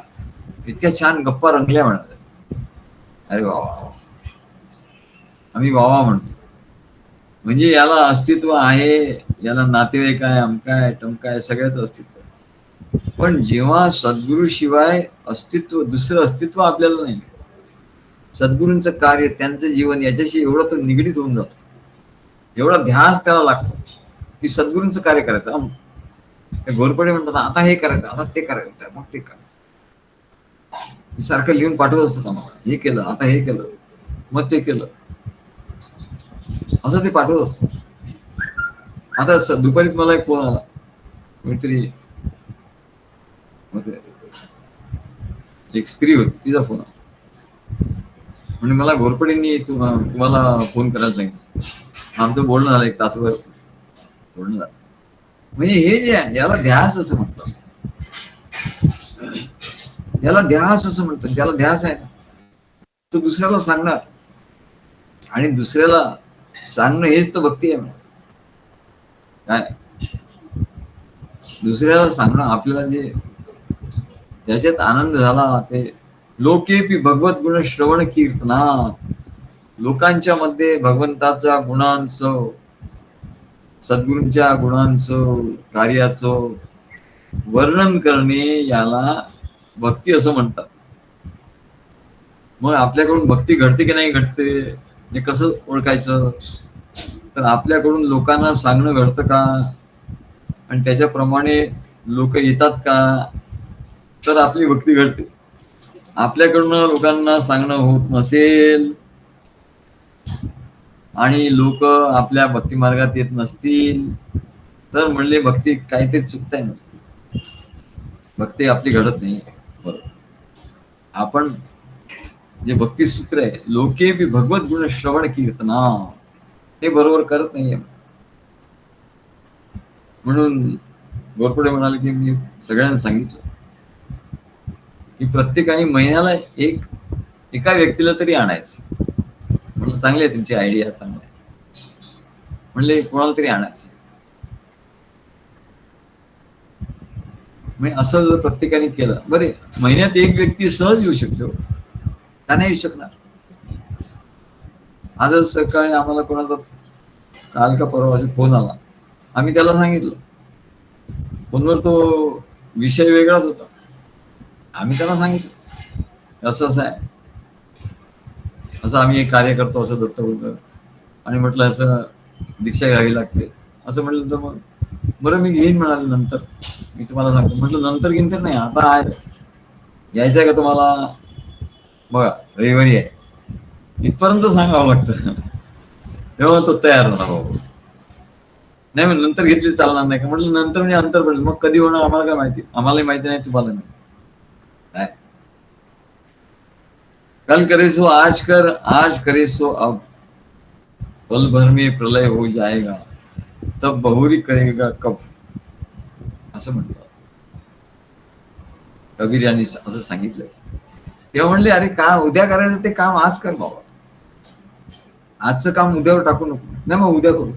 इतक्या छान गप्पा रंगल्या म्हणाले. अरे वा, आम्ही वावा म्हणतो. म्हणजे याला अस्तित्व आहे, याला नातेवाईक आहे, अमकाय टमकाय सगळ्याच अस्तित्व. पण जेव्हा सद्गुरू शिवाय अस्तित्व, दुसरं अस्तित्व आपल्याला नाही. सद्गुरूंचं कार्य, त्यांचं जीवन याच्याशी एवढं तो निगडीत होऊन जातो, एवढा ध्यास त्याला लागतो की सद्गुरूंचं कार्य करायचं. घोरपडे म्हणतात आता हे करायचं, आता ते करायचं, मग ते करायचं. सारखं लिहून पाठवत असतात आम्हाला, हे केलं, आता हे केलं, मग ते केलं, असं ते पाठवत असत. आता दुपारीत मला एक फोन आला, कोणीतरी एक स्त्री होती, तिचा फोन आला. म्हणजे मला घोरपडींनी तुम्हाला फोन करायला सांगितलं. आमचं बोलणं झालं, एक तासभर बोलणं झालं. म्हणजे हे जे आहे याला ध्यास असं म्हणतात, याला ध्यास असं म्हणतात. ज्याला ध्यास आहे ना तो दुसऱ्याला सांगणार, आणि दुसऱ्याला सांगणं हेच तर भक्ती आहे. काय दुसऱ्याला सांगणं, आपल्याला जे त्याच्यात आनंद झाला ते लोकेपी भगवत गुण श्रवण कीर्तनात. लोकांच्या मध्ये भगवंताच्या गुणांचं, सद्गुरूंच्या गुणांचं, कार्याचं वर्णन करणे याला भक्ती असं म्हणतात. मग आपल्याकडून भक्ती घडते की नाही घडते हे कसं ओळखायचं, तर आपल्याकडून लोकांना सांगणं घडतं का, आणि त्याच्याप्रमाणे लोक येतात का, तर आपली भक्ती घडते. आपल्याकडनं लोकांना सांगणं होत नसेल आणि लोक आपल्या भक्ती मार्गात येत नसतील, तर म्हणले भक्ती काहीतरी चुकताय ना, भक्ती आपली घडत नाही. बरोबर. आपण जे भक्ती सूत्र आहे, लोके बी भगवत गुण श्रवण कीर्तना, ते बरोबर करत नाहीये. म्हणून गोरपुडे म्हणाले की मी सगळ्यांना सांगितलं की प्रत्येकाने महिन्याला एका व्यक्तीला तरी आणायचं. म्हटलं चांगली आहे तुमची आयडिया, चांगली आहे. म्हणले कोणाला तरी आणायचं. म्हणजे असं जर प्रत्येकाने केलं, बरे महिन्यात एक व्यक्ती सहज येऊ शकतो, का नाही येऊ शकणार. आजच सकाळी आम्हाला कोणाचा काल का परवा फोन आला, आम्ही त्याला सांगितलं, फोनवर तो विषय वेगळाच होता. आम्ही त्याला सांगितलं असं असं आहे, असं आम्ही एक कार्य करतो असं दत्त बोलतो, आणि म्हटलं असं दीक्षा घ्यावी लागते असं म्हटलं. तर मग बरं मी घेईन म्हणाले, नंतर मी तुम्हाला सांगतो. म्हटलं नंतर घेईन तर नाही, आता आहे. यायचं आहे का तुम्हाला, बघा रविवारी आहे, इथपर्यंत सांगावं लागतं, तेव्हा तो तयार झाला. हो नाही मग नंतर घेतली चालणार नाही का. म्हटलं नंतर म्हणजे अंतर पडेल, मग कधी होणार आम्हाला काय माहिती, आम्हालाही माहिती नाही, तुम्हाला नाही. काय कल करे सो आज कर, आज करे सो अब, पल भर में प्रलय हो जाएगा, तब बहुरी करेगा कब, असं म्हणतात कबीर यांनी असं सांगितलं. तेव्हा म्हणले अरे का उद्या करायचं ते काम आज कर बाबा, आजचं काम उद्यावर टाकू नको. नाही मग उद्या करू,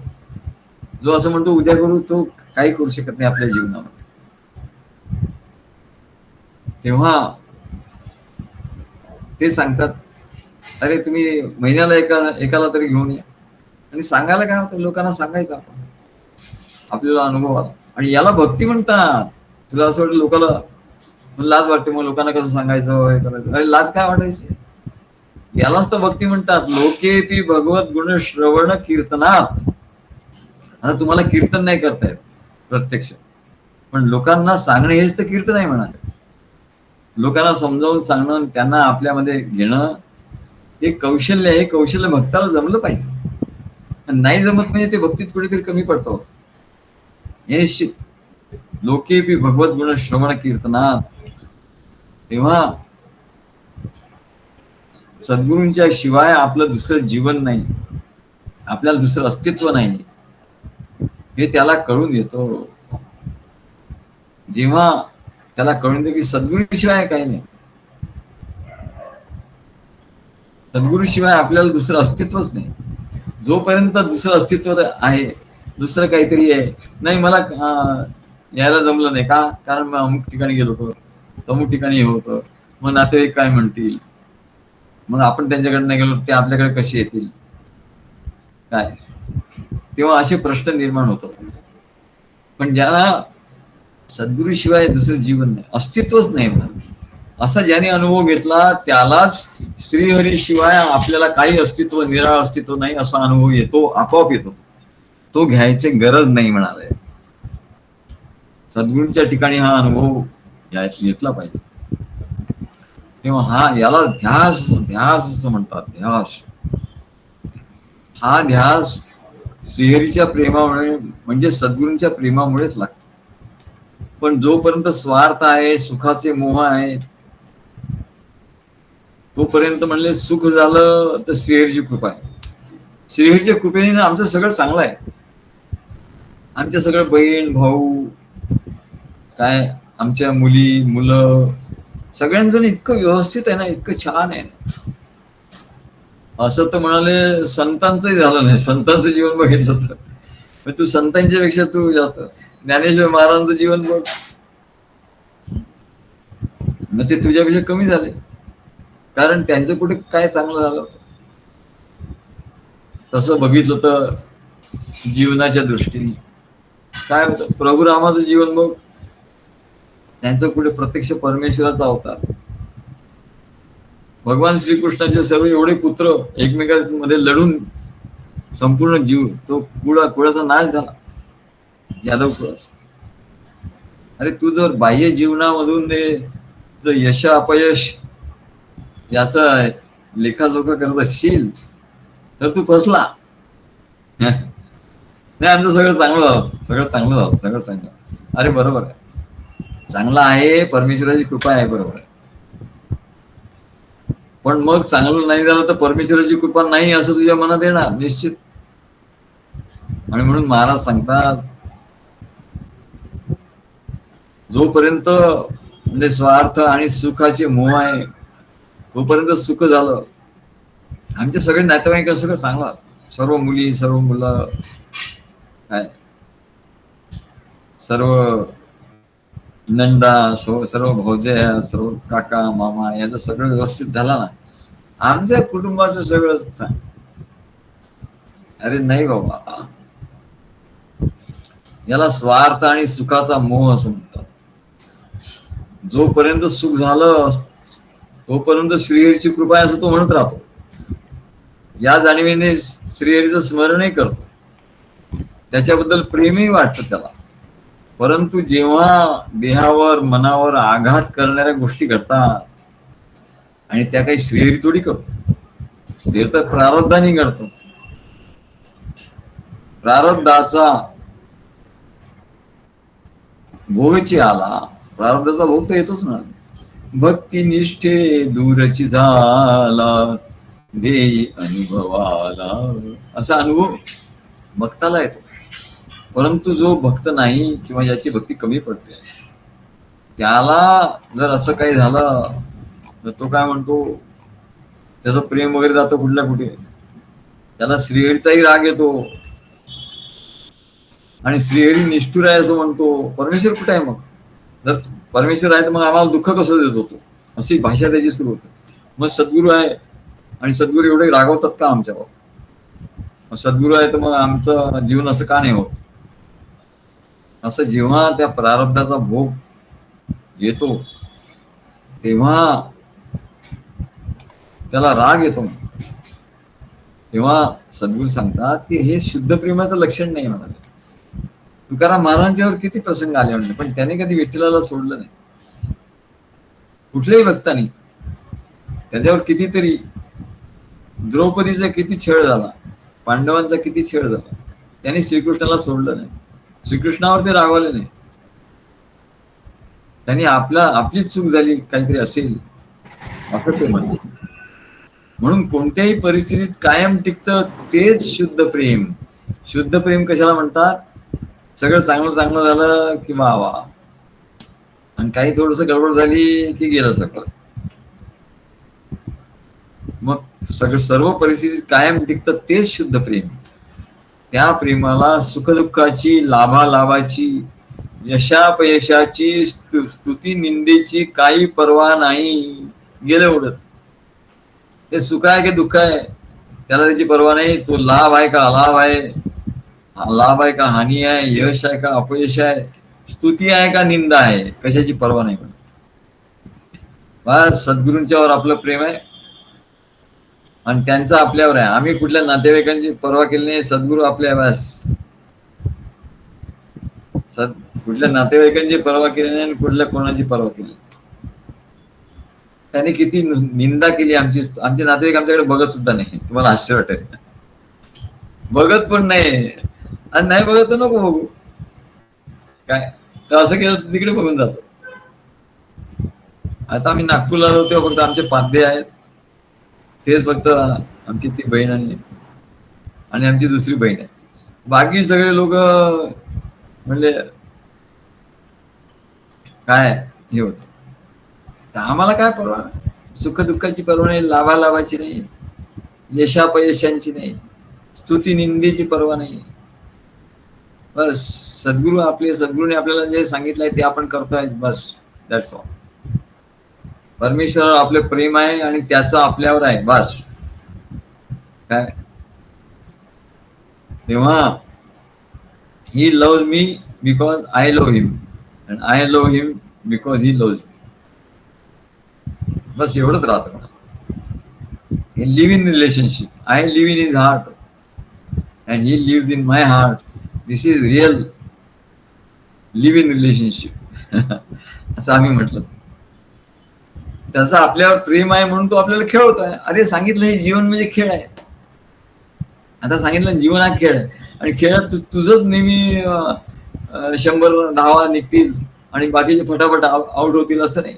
जो असं म्हणतो उद्या करू तो काही करू शकत नाही आपल्या जीवनामध्ये. तेव्हा ते सांगतात अरे तुम्ही महिन्याला एकाला तरी घेऊन या, आणि सांगायला काय होतं, लोकांना सांगायचं आपण आपल्याला अनुभव आला. आणि याला भक्ती म्हणतात. तुला असं वाटतं लोकांना लाज वाटते, मग लोकांना कसं सांगायचं हे करायचं, अरे लाज काय वाटायची, यालाच तर भक्ती म्हणतात. लोकेपी भगवत गुण श्रवण कीर्तनात. आता तुम्हाला कीर्तन नाही करता येत प्रत्यक्ष, पण लोकांना सांगणं हेच तर कीर्तन आहे म्हणाले. लोकांना समजावून सांगणं, त्यांना आपल्यामध्ये घेणं, हे कौशल्य आहे. कौशल्य भक्ताला जमलं पाहिजे. नाही जमत म्हणजे ते भक्तीत कुठेतरी कमी पडतो हे निश्चित. लोकेपी भगवत गुण श्रवण कीर्तनात. तेव्हा सद्गुरूंच्या शिवाय आपलं दुसरं जीवन नाही, आपल्याला दुसरं अस्तित्व नाही, हे त्याला कळून येतो. जेव्हा त्याला कळून येतं की सद्गुरूशिवाय काही नाही, सद्गुरूशिवाय आपल्याला दुसरं अस्तित्वच नाही. जोपर्यंत दुसरं अस्तित्व आहे, दुसरं काहीतरी आहे, नाही मला यायला जमलं नाही का, कारण मग अमुक ठिकाणी गेलो होतो, अमुक ठिकाणी हे होतं, मग नातेवाईक काय म्हणतील, मग आपण त्यांच्याकडे नाही गेलो ते आपल्याकडे कसे येतील काय, तेव्हा असे प्रश्न निर्माण होतात. पण ज्याला सद्गुरूशिवाय दुसरं जीवन नाही, अस्तित्वच नाही म्हणून असा ज्याने अनुभव घेतला, त्यालाच श्रीहरीशिवाय आपल्याला काही अस्तित्व, निराळ अस्तित्व नाही असा अनुभव येतो, आपोआप येतो. तो घ्यायची गरज नाही म्हणाले. सद्गुरूंच्या ठिकाणी हा अनुभव घेतला पाहिजे. तेव्हा हा याला ध्यास, ध्यास असं म्हणतात. ध्यास, हा ध्यास श्रीहरीच्या प्रेमामुळे म्हणजे सद्गुरूंच्या प्रेमामुळेच लागतो. पण जोपर्यंत स्वार्थ आहे, सुखाचे मोह आहे, तोपर्यंत म्हणले सुख झालं तर श्रीहरीची कृपा आहे. श्रीहरीच्या कृपेने आमचं सगळं चांगलं आहे. आमच्या सगळं बहीण भाऊ काय, आमच्या मुली मुलं सगळ्यांजण इतकं व्यवस्थित आहे ना, इतकं छान आहे ना. असं तर म्हणाले संतांचंही झालं नाही. संतांचं जीवन बघितलं तर तू संतांच्या पेक्षा तू जास्त, ज्ञानेश्वर महाराजांचं जीवन बघ, मग ते तुझ्यापेक्षा कमी झाले, कारण त्यांचं कुठे काय चांगलं झालं होतं. तसं बघितलं तर जीवनाच्या दृष्टीने काय होतं, प्रभू रामाचं जीवन बघ, त्यांचं कुठे प्रत्यक्ष परमेश्वराचा अवतार. भगवान श्रीकृष्णाचे सर्व एवढे पुत्र एकमेकांमध्ये लढून संपूर्ण जीव तो कुळाचा नाश झाला, यादव कुळाचा. अरे तू जर बाह्य जीवनामधून तुझं यश अपयश याचा लेखाजोखा करत असशील तर तू फसला. नाही, आमचं सगळं चांगलं झालं, सगळं चांगलं झालं, सगळं चांगलं. अरे बरोबर आहे, चांगलं आहे, परमेश्वराची कृपा आहे, बरोबर आहे. पण मग चांगलं नाही झालं तर परमेश्वराची कृपा नाही असं तुझ्या मनात येणार निश्चित. आणि म्हणून महाराज सांगतात, जोपर्यंत म्हणजे स्वार्थ आणि सुखाचे मोह आहे तोपर्यंत सुख झालं. आमचे सगळे नातेवाईक सगळं चांगलं, सर्व मुली, सर्व मुलं, काय सर्व नंदा, सर्व भाऊजया, सर्व काका मामा याचं सगळं व्यवस्थित झालं ना, आमच्या कुटुंबाचं सगळं. अरे नाही बाबा, याला स्वार्थ आणि सुखाचा मोह असं म्हणतात. जोपर्यंत सुख झालं तोपर्यंत श्रीहरीची कृपा आहे असं तो म्हणत राहतो. या जाणीवेने श्रीहरीचं स्मरणही करतो, त्याच्याबद्दल प्रेमही वाटतं त्याला. परंतु जेव्हा देहावर मनावर आघात करणाऱ्या गोष्टी घडतात आणि त्या काही श्रीहरी थोडी करतो, ते तर प्रारब्धाने घडतो. प्रारब्धाचा भोगची आला, प्रारब्धाचा भोग तर येतोच ना. भक्ती निष्ठे दूरची झाला देई अनुभवाला, असा अनुभव भक्ताला येतो. परंतु जो भक्त नाही किंवा ज्याची भक्ती कमी पडते त्याला जर असं काही झालं तर तो काय म्हणतो, त्याचं प्रेम वगैरे जातो कुठल्या कुठे, त्याला श्रीहरीचाही राग येतो आणि श्रीहरी निष्ठुर आहे असं म्हणतो. परमेश्वर कुठे आहे मग? जर परमेश्वर आहे तर मग आम्हाला दुःख कसं देत होतो, अशी भाषा त्याची सुरू होते. मग सद्गुरू आहे आणि सद्गुरू एवढे रागवतात का आमच्यावर? मग सद्गुरू आहे तर मग आमचं जीवन असं का नाही होत? असं जेव्हा त्या प्रारब्धाचा भोग येतो तेव्हा त्याला राग येतो. तेव्हा सद्गुरू सांगतात की हे शुद्ध प्रेमाचं लक्षण नाही म्हणाले. तुकाराम महाराजांच्यावर किती प्रसंग आले म्हणले, पण त्याने कधी विठ्ठलाला सोडलं नाही. कुठल्याही भक्तानी त्याच्यावर कितीतरी, द्रौपदीचा किती छळ झाला, पांडवांचा किती छळ झाला, त्याने श्रीकृष्णाला सोडलं नाही. श्रीकृष्णावर ते रागवले नाही. त्यांनी आपलीच चूक झाली काहीतरी असेल असं ते म्हणले. म्हणून कोणत्याही परिस्थितीत कायम टिकतं तेच शुद्ध प्रेम. शुद्ध प्रेम कशाला म्हणतात? सगळं चांगलं चांगलं झालं की वा वा, आणि काही थोडस गडबड झाली की गेलं सगळं. मग सगळं सर्व परिस्थितीत कायम टिकतं तेच शुद्ध प्रेम. त्या प्रेमाला सुखदुःखाची, लाभालाभाची, यशापयशाची, स्तुती निंदेची काही पर्वा नाही. गेलं उडत. ते सुख आहे की दुःख आहे त्याला त्याची पर्वा नाही. तो लाभ आहे का अलाभ आहे, लाभ आहे का हानी आहे, यश आहे का अपयश आहे, स्तुती आहे का निंदा आहे, कशाची पर्वा नाही. बस सद्गुरूंच्यावर आपलं प्रेम आहे आणि त्यांचं आपल्यावर आहे. आम्ही कुठल्या नातेवाईकांची पर्वा केली नाही, सद्गुरू आपल्या. बस कुठल्या नातेवाईकांची पर्वा केली नाही आणि कुठल्या कोणाची पर्वा केली. त्याने किती निंदा केली आमचे नातेवाईक आमच्याकडे बघत सुद्धा नाही. तुम्हाला आश्चर्य वाटेल, बघत पण नाही. आणि नाही बघत तर नको बघू, काय तर असं केलं तर तिकडे बघून जातो. आता आम्ही नागपूरला जातो तेव्हा फक्त आमचे पाध्ये आहेत, तेच फक्त आमची ती बहीण आणि आमची दुसरी बहीण आहे. बाकी सगळे लोक म्हणले काय हे होत. तर आम्हाला काय परवा, सुख दुःखाची पर्वा नाही, लाभालाभाची नाही, यशापयशांची नाही, स्तुती निंदेची पर्वा नाही. बस सद्गुरू आपले, सद्गुरूने आपल्याला जे सांगितलंय ते आपण करतोय. बस दॅट्स ऑल. परमेश्वर आपले प्रेम आहे आणि त्याचं आपल्यावर आहे. बस काय. तेव्हा he love me because I love him and I love him because he love me. बस एवढंच राहतं. हे live in relationship. I live in his heart and he lives in my heart. This is real live in relationship. असं आम्ही म्हटलं. त्याचं आपल्यावर प्रेम आहे म्हणून तो आपल्याला खेळवत आहे. अरे सांगितलं हे जीवन म्हणजे खेळ आहे. आता सांगितलं जीवन हा खेळ आहे आणि खेळात तुझंच नेहमी 100 धावा निघतील आणि बाकीचे फटाफट आउट होतील असं नाही.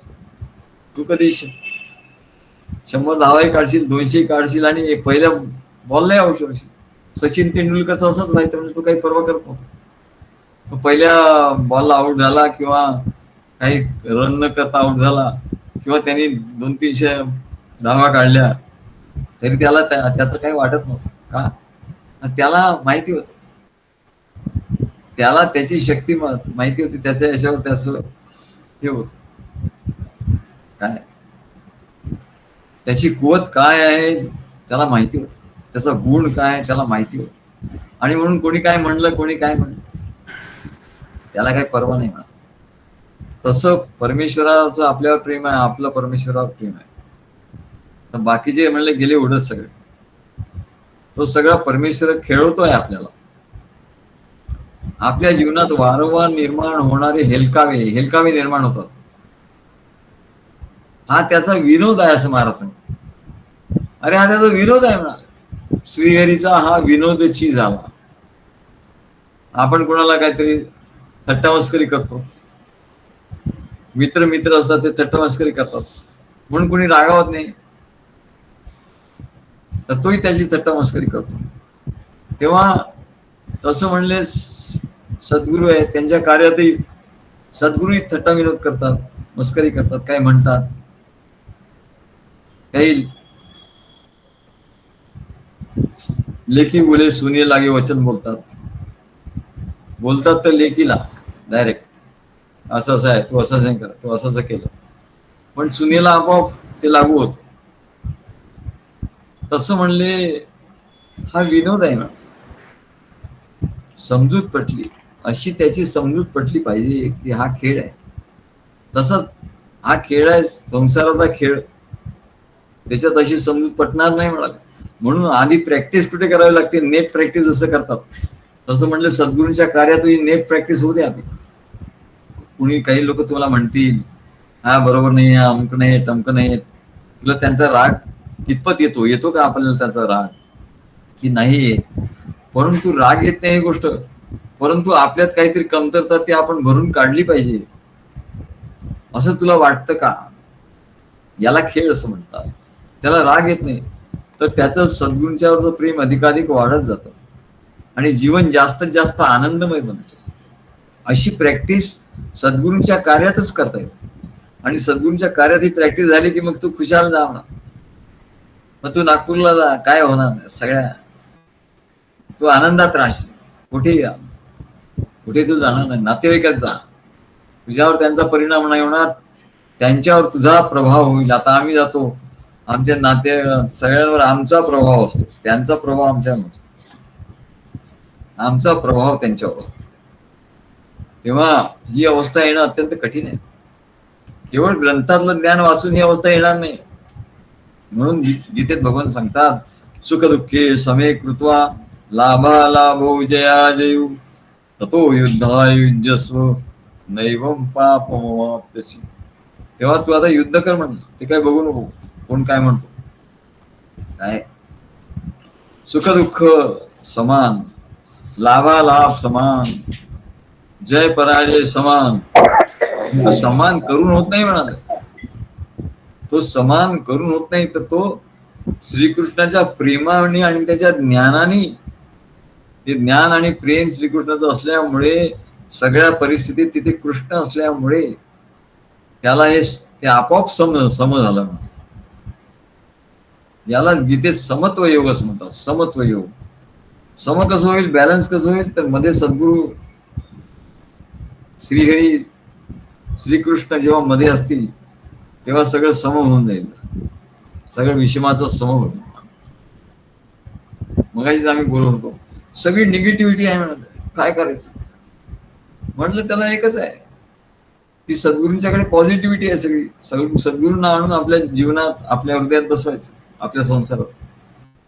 तू कधी 100 धावाही काढशील, 200 काढशील आणि एक पहिल्या बॉललाही आउट होशील. सचिन तेंडुलकरचं असंच व्हायचं, म्हणजे तो काही परवा करतो. तो पहिल्या बॉलला आउट झाला किंवा काही रन न करता आउट झाला किंवा त्यांनी 200-300 धावा काढल्या तरी त्याला त्याचं काही वाटत नव्हतं. का? त्याला माहिती होत, त्याला त्याची शक्ती माहिती होती, त्याच्या याच्यावर त्याचं हे होत काय, त्याची कुवत काय आहे त्याला माहिती होत, त्याचा गुण काय त्याला माहिती होत. आणि म्हणून कोणी काय म्हणलं, कोणी काय म्हणलं, त्याला काही परवा नाही म्हणा. तसं परमेश्वराचं आपल्यावर प्रेम आहे, आपलं परमेश्वरावर प्रेम आहे. तर बाकीचे म्हणले गेले उडत सगळे. तो सगळा परमेश्वर खेळवतोय आपल्याला. आपल्या जीवनात वारंवार निर्माण होणारे हेलकावे निर्माण होतात. हा त्याचा विनोद आहे असं महाराज सांगतात. अरे हा त्याचा विनोद आहे म्हणा. श्रीहरीचा हा विनोदची झाला. आपण कोणाला काहीतरी थट्टामस्करी करतो, मित्र असतात ते थट्टामस्करी करतात म्हणून कोणी रागावत नाही, तर तोही त्याची थट्टामस्करी करतो. तेव्हा तसं म्हणले सद्गुरू आहे, त्यांच्या कार्यातही सद्गुरूही थट्टा विनोद करतात, मस्करी करतात, काय म्हणतात, काही लेखी बोले सुने लागे वचन बोलतात तर लेखीला डायरेक्ट असं आहे, तू असंच नाही कर, तू असंच केलं, पण सुनेला आपोआप ते लागू होत. तसं म्हणले हा विनोद आहे ना. समजूत पटली, अशी त्याची समजूत पटली पाहिजे की हा खेळ आहे. तसंच हा खेळ आहे, संसाराचा खेळ, त्याच्यात अशी समजूत पटणार नाही म्हणाले. म्हणून आधी प्रॅक्टिस कुठे करावी लागते, नेट प्रॅक्टिस जसं करतात तसं म्हणलं सद्गुरूंच्या कार्यात नेट प्रॅक्टिस होऊ द्या. कुणी काही लोक तुम्हाला म्हणतील हा बरोबर नाही, अमक नाही, टमक नाही, तुला त्यांचा राग कितपत येतो का आपल्याला त्याचा राग की नाही येत. परंतु राग येत नाही ही गोष्ट, परंतु आपल्यात काहीतरी कमतरता ती आपण भरून काढली पाहिजे असं तुला वाटतं का? याला खेळ असं म्हणतात. त्याला राग येत नाही तर त्याचं सद्गुरूंच्यावरचं प्रेम अधिकाधिक वाढत जातं आणि जीवन जास्तीत जास्त आनंदमय बनतं. अशी प्रॅक्टिस सद्गुरूंच्या कार्यातच करता येते. आणि सद्गुरूंच्या कार्यात ही प्रॅक्टिस झाली की मग तू खुशाल जा म्हणा. मग तू नागपूरला जा, काय होणार नाही, सगळ्या तू आनंदात राहशील. कुठे तू जाणार नाही. नातेवाईकात जा, तुझ्यावर त्यांचा परिणाम नाही होणार, त्यांच्यावर तुझा प्रभाव होईल. आता आम्ही जातो, आमच्या नाते सगळ्यांवर आमचा प्रभाव असतो, त्यांचा प्रभाव आमच्यावर नसतो, आमचा प्रभाव त्यांच्यावर असतो. तेव्हा ही अवस्था येणं अत्यंत कठीण आहे. केवळ ग्रंथातलं ज्ञान वाचून ही अवस्था येणार नाही. म्हणून गीतेत भगवान सांगतात सुख दुःखे समे कृत्वा लाभा लाभो जया जयू ततो युद्धाय युज्यस्व नैवम पापमवाप्यसी. तेव्हा तू आता युद्ध कर म्हणलं, ते काय बघू नको कोण काय म्हणतो. काय सुख दुःख समान, लाभा लाभ समान, जय पराजय समान. समान करून होत नाही म्हणाले. तो समान करून होत नाही, तर तो श्रीकृष्णाच्या प्रेमाने आणि त्याच्या ज्ञानाने, ते ज्ञान आणि प्रेम श्रीकृष्णाचं असल्यामुळे, सगळ्या परिस्थितीत तिथे कृष्ण असल्यामुळे त्याला हे ते आपोआप सम झालं. याला गीतेत समत्व योग असं म्हणतात. समत्व योग. सम कसं होईल, बॅलन्स कसं होईल, तर मध्ये सद्गुरू श्रीहरी श्रीकृष्ण जेव्हा मध्ये असतील तेव्हा सगळं सम होऊन जाईल, सगळं विषमाचं सम होईल. मगाशीच आम्ही बोलत होतो सगळी निगेटिव्हिटी आहे म्हणत, काय करायचं म्हटलं. त्याला एकच आहे की सद्गुरूंच्याकडे पॉझिटिव्हिटी आहे सगळी. सद्गुरूंना आणून आपल्या जीवनात, आपल्या हृदयात बसवायचं, आपल्या संसारात.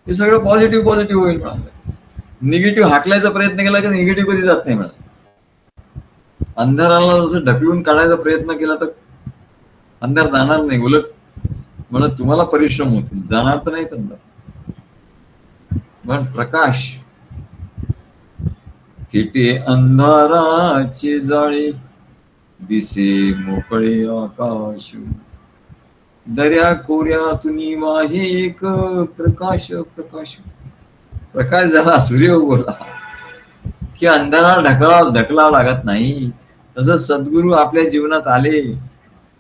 हे सगळं पॉझिटिव्ह होईल म्हणाले. निगेटिव्ह हाकलायचा प्रयत्न केला की निगेटिव्ह कधी जात नाही म्हणाले. अंधाराला जसं ढकलून काढायचा प्रयत्न केला तर अंधार जाणार नाही, उलट म्हणून तुम्हाला परिश्रम होतील, जाणार तर नाहीच अंधार. पण प्रकाश किती अंधाराचे जाळे, दिसे मोकळे आकाश, दर्या कोऱ्यातून वाहे एक प्रकाश. प्रकाश प्रकाश झाला सूर्य उगवला की अंधारा ढकलावा लागत नाही. तसं सद्गुरू आपल्या जीवनात आले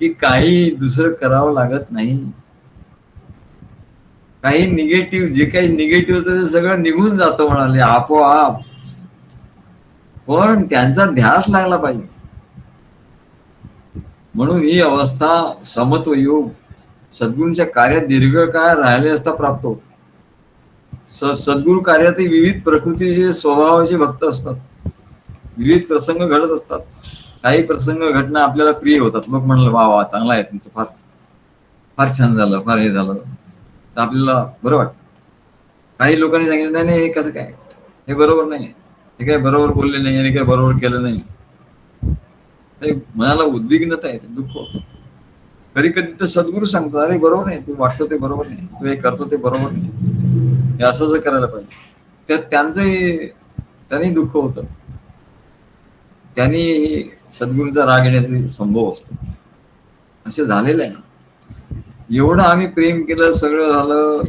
की काही दुसरं करावं लागत नाही. काही निगेटिव्ह, जे काही निगेटिव्ह होतं ते सगळं निघून जातं म्हणाले आपोआप. पण त्यांचा ध्यास लागला पाहिजे. म्हणून ही अवस्था समत्व योग सद्गुरूंच्या कार्यात दीर्घकाळ राहिले असता प्राप्त होतो. सद्गुरू कार्यातही विविध प्रकृतीचे स्वभावाचे भक्त असतात, विविध प्रसंग घडत असतात. काही प्रसंग घटना आपल्याला प्रिय होतात. लोक म्हणलं वा वा चांगला आहे तुमचं, फार फार छान झालं, फार हे झालं, तर आपल्याला बरं वाटतं. काही लोकांनी सांगितलं नाही नाही हे कसं काय, हे बरोबर नाही, हे काय बरोबर बोलले नाही, हे काय बरोबर केलं नाही. मनाला उद्विग्नता येते, दुःख होतं. कधी कधी तर सद्गुरू सांगतात अरे बरोबर नाही, तू वाटतं ते बरोबर नाही, तू हे करतो ते बरोबर नाही, हे असं करायला पाहिजे. त्यात त्यांनी दुःख होतं, त्यांनी सद्गुरूंचा राग येण्याचे संभव असतो. असे झालेलं आहे ना. एवढं आम्ही प्रेम केलं, सगळं झालं,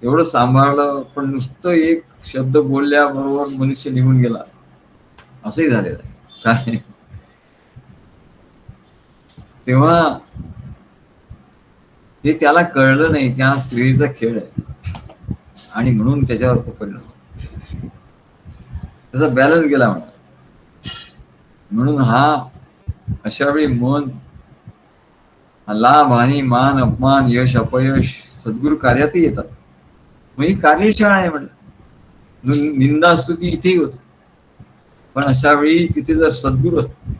एवढं सांभाळलं, पण नुसतं एक शब्द बोलल्याबरोबर मनुष्य निघून गेला, असंही झालेलं आहे. काय तेव्हा हे त्याला कळलं नाही, त्या स्त्रीचा खेळ आहे आणि म्हणून त्याच्यावर तो परिणाम, त्याचा बॅलन्स गेला म्हणा. म्हणून अशा वेळी मन, लाभ हानी, मान अपमान, यश अपयश सद्गुरू कार्यातही येतात. मग ही कार्यशाळा आहे म्हटलं. निंदा स्तुती इथेही होते, पण अशा वेळी तिथे जर सद्गुरू असतो,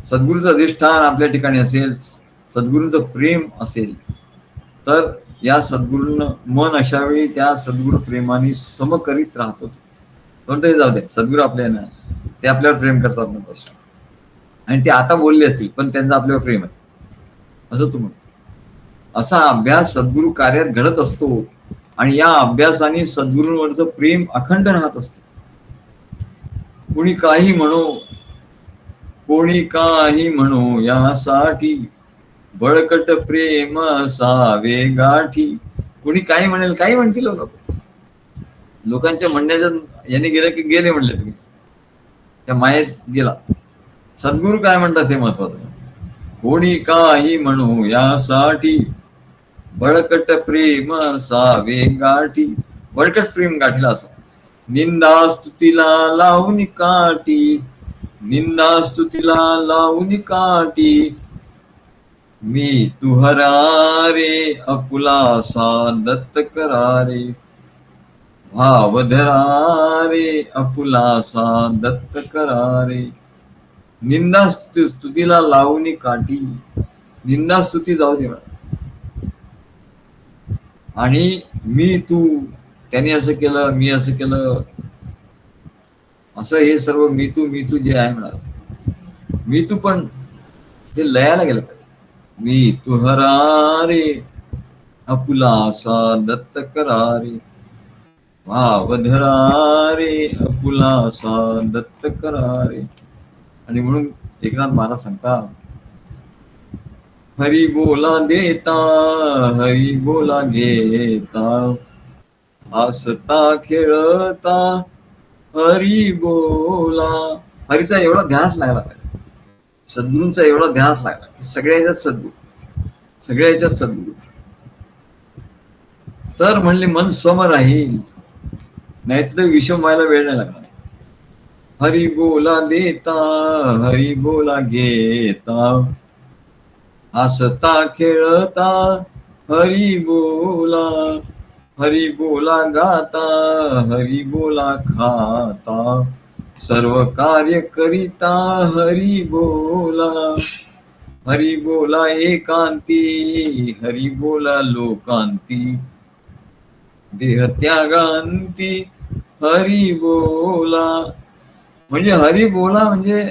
सद्गुरूचं अधिष्ठान आपल्या ठिकाणी असेल, सद्गुरूंचं प्रेम असेल, तर या सद्गुरूंना मन अशा वेळी त्या सद्गुरू प्रेमाने सम करीत राहतो. कोणतंही जाऊ दे, सद्गुरू आपल्या ना ते आपल्यावर प्रेम करतात ना, आणि ते आता बोलले असतील पण त्यांचं आपल्यावर प्रेम आहे असं तू म्हण. असा अभ्यास सद्गुरू कार्यात घडत असतो आणि या अभ्यासाने सद्गुरूंवरचं प्रेम अखंड राहत असतो. कोणी काही म्हणो यासाठी बळकट प्रेम असावे गाठी. कोणी काही म्हणेल, काही म्हणतील लोक, लोकांच्या म्हणण्याच्या याने गेलं की गेले म्हणले, तुम्ही त्या मायेत गेला. सद्गुरू काय म्हणतात हे महत्वाचं. कोणी काही म्हणो यासाठी बळकट प्रेम असावे गाठी. बळकट प्रेम गाठला असा. निंदा स्तुतीला लावून काठी, निंदा स्तुतीला लावून काठी, मी तुहरा रे अपुलासा दत्त करारे, भावधरा रे अपुलासा दत्त करारे. निंदा स्तुतीला लावून काठी, निंदा स्तुती जाऊ दे आणि मी तू, त्याने असं केलं, मी असं केलं, असं हे सर्व मी तू जे आहे म्हणा, मी तू पण हे लयाला गेलं पाहिजे. मी तुहरा रे अपुलासा दत्त करारे, भावधरा रे अपुलासा दत्त करारे. आणि म्हणून एकनाथ महाराज सांगतात, हरी बोला देता, हरी बोला घेता, हसता खेळता हरी बोला. हरीचा एवढा ध्यास लागला पाहिजे, सद्गुरूंचा एवढा ध्यास लागला की सगळ्या याच्यात सद्गुरू, तर म्हणले मन सम राहील, नाही तर विषम व्हायला वेळ नाही लागणार. हरी बोला देता, हरी बोला घेता, हसता खेळता हरी बोला, हरी बोला गाता, हरी बोला खाता, सर्व कार्य करिता हरी बोला. हरी बोला एकांती, हरी बोला लोकांती, देह त्यागांती हरी बोला. म्हणजे हरी बोला म्हणजे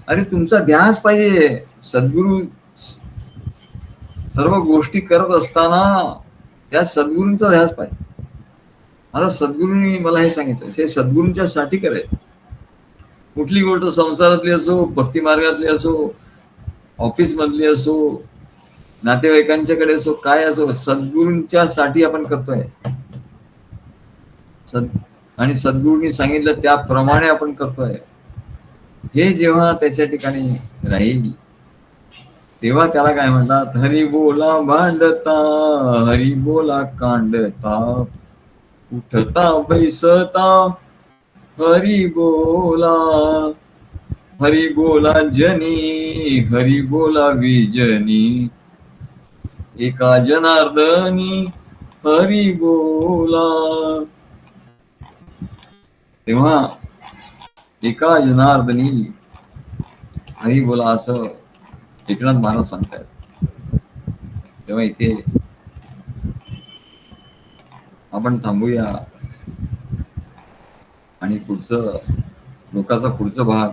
अरे तुमचा ध्यास पाहिजे. सद्गुरू सर्व गोष्टी करत असताना त्या सद्गुरूंचा ध्यास पाहिजे. आता सद्गुरूंनी मला हे सांगितलं, हे सद्गुरूंच्या साठी करायचं. कुठली गोष्ट संसारातली असो, भक्ती मार्गातली असो, ऑफिस मधली असो, नातेवाईकांच्याकडे असो, काय असो, सद्गुरूंच्या साठी आपण करतोय. आणि सद्गुरूंनी सांगितलं त्याप्रमाणे आपण करतोय. हे जेव्हा त्याच्या ठिकाणी राहील तेव्हा त्याला काय म्हणतात, हरी बोला भांडता, हरी बोला कांडता, उठता बैसता हरी बोला, हरी बोला जनी, हरी बोला विजनी, एका जनार्दनी हरी बोला. तेव्हा एका जनार्दनी हरी बोला असं एकनाथ महाराज सांगतायत. तेव्हा इथे आपण थांबूया आणि पुढचं लोकांचा पुढचा भाग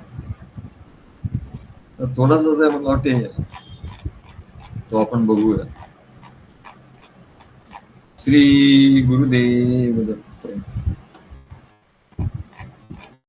तर थोडासा मला वाटते तो आपण बघूया. श्री गुरुदेव दत्त.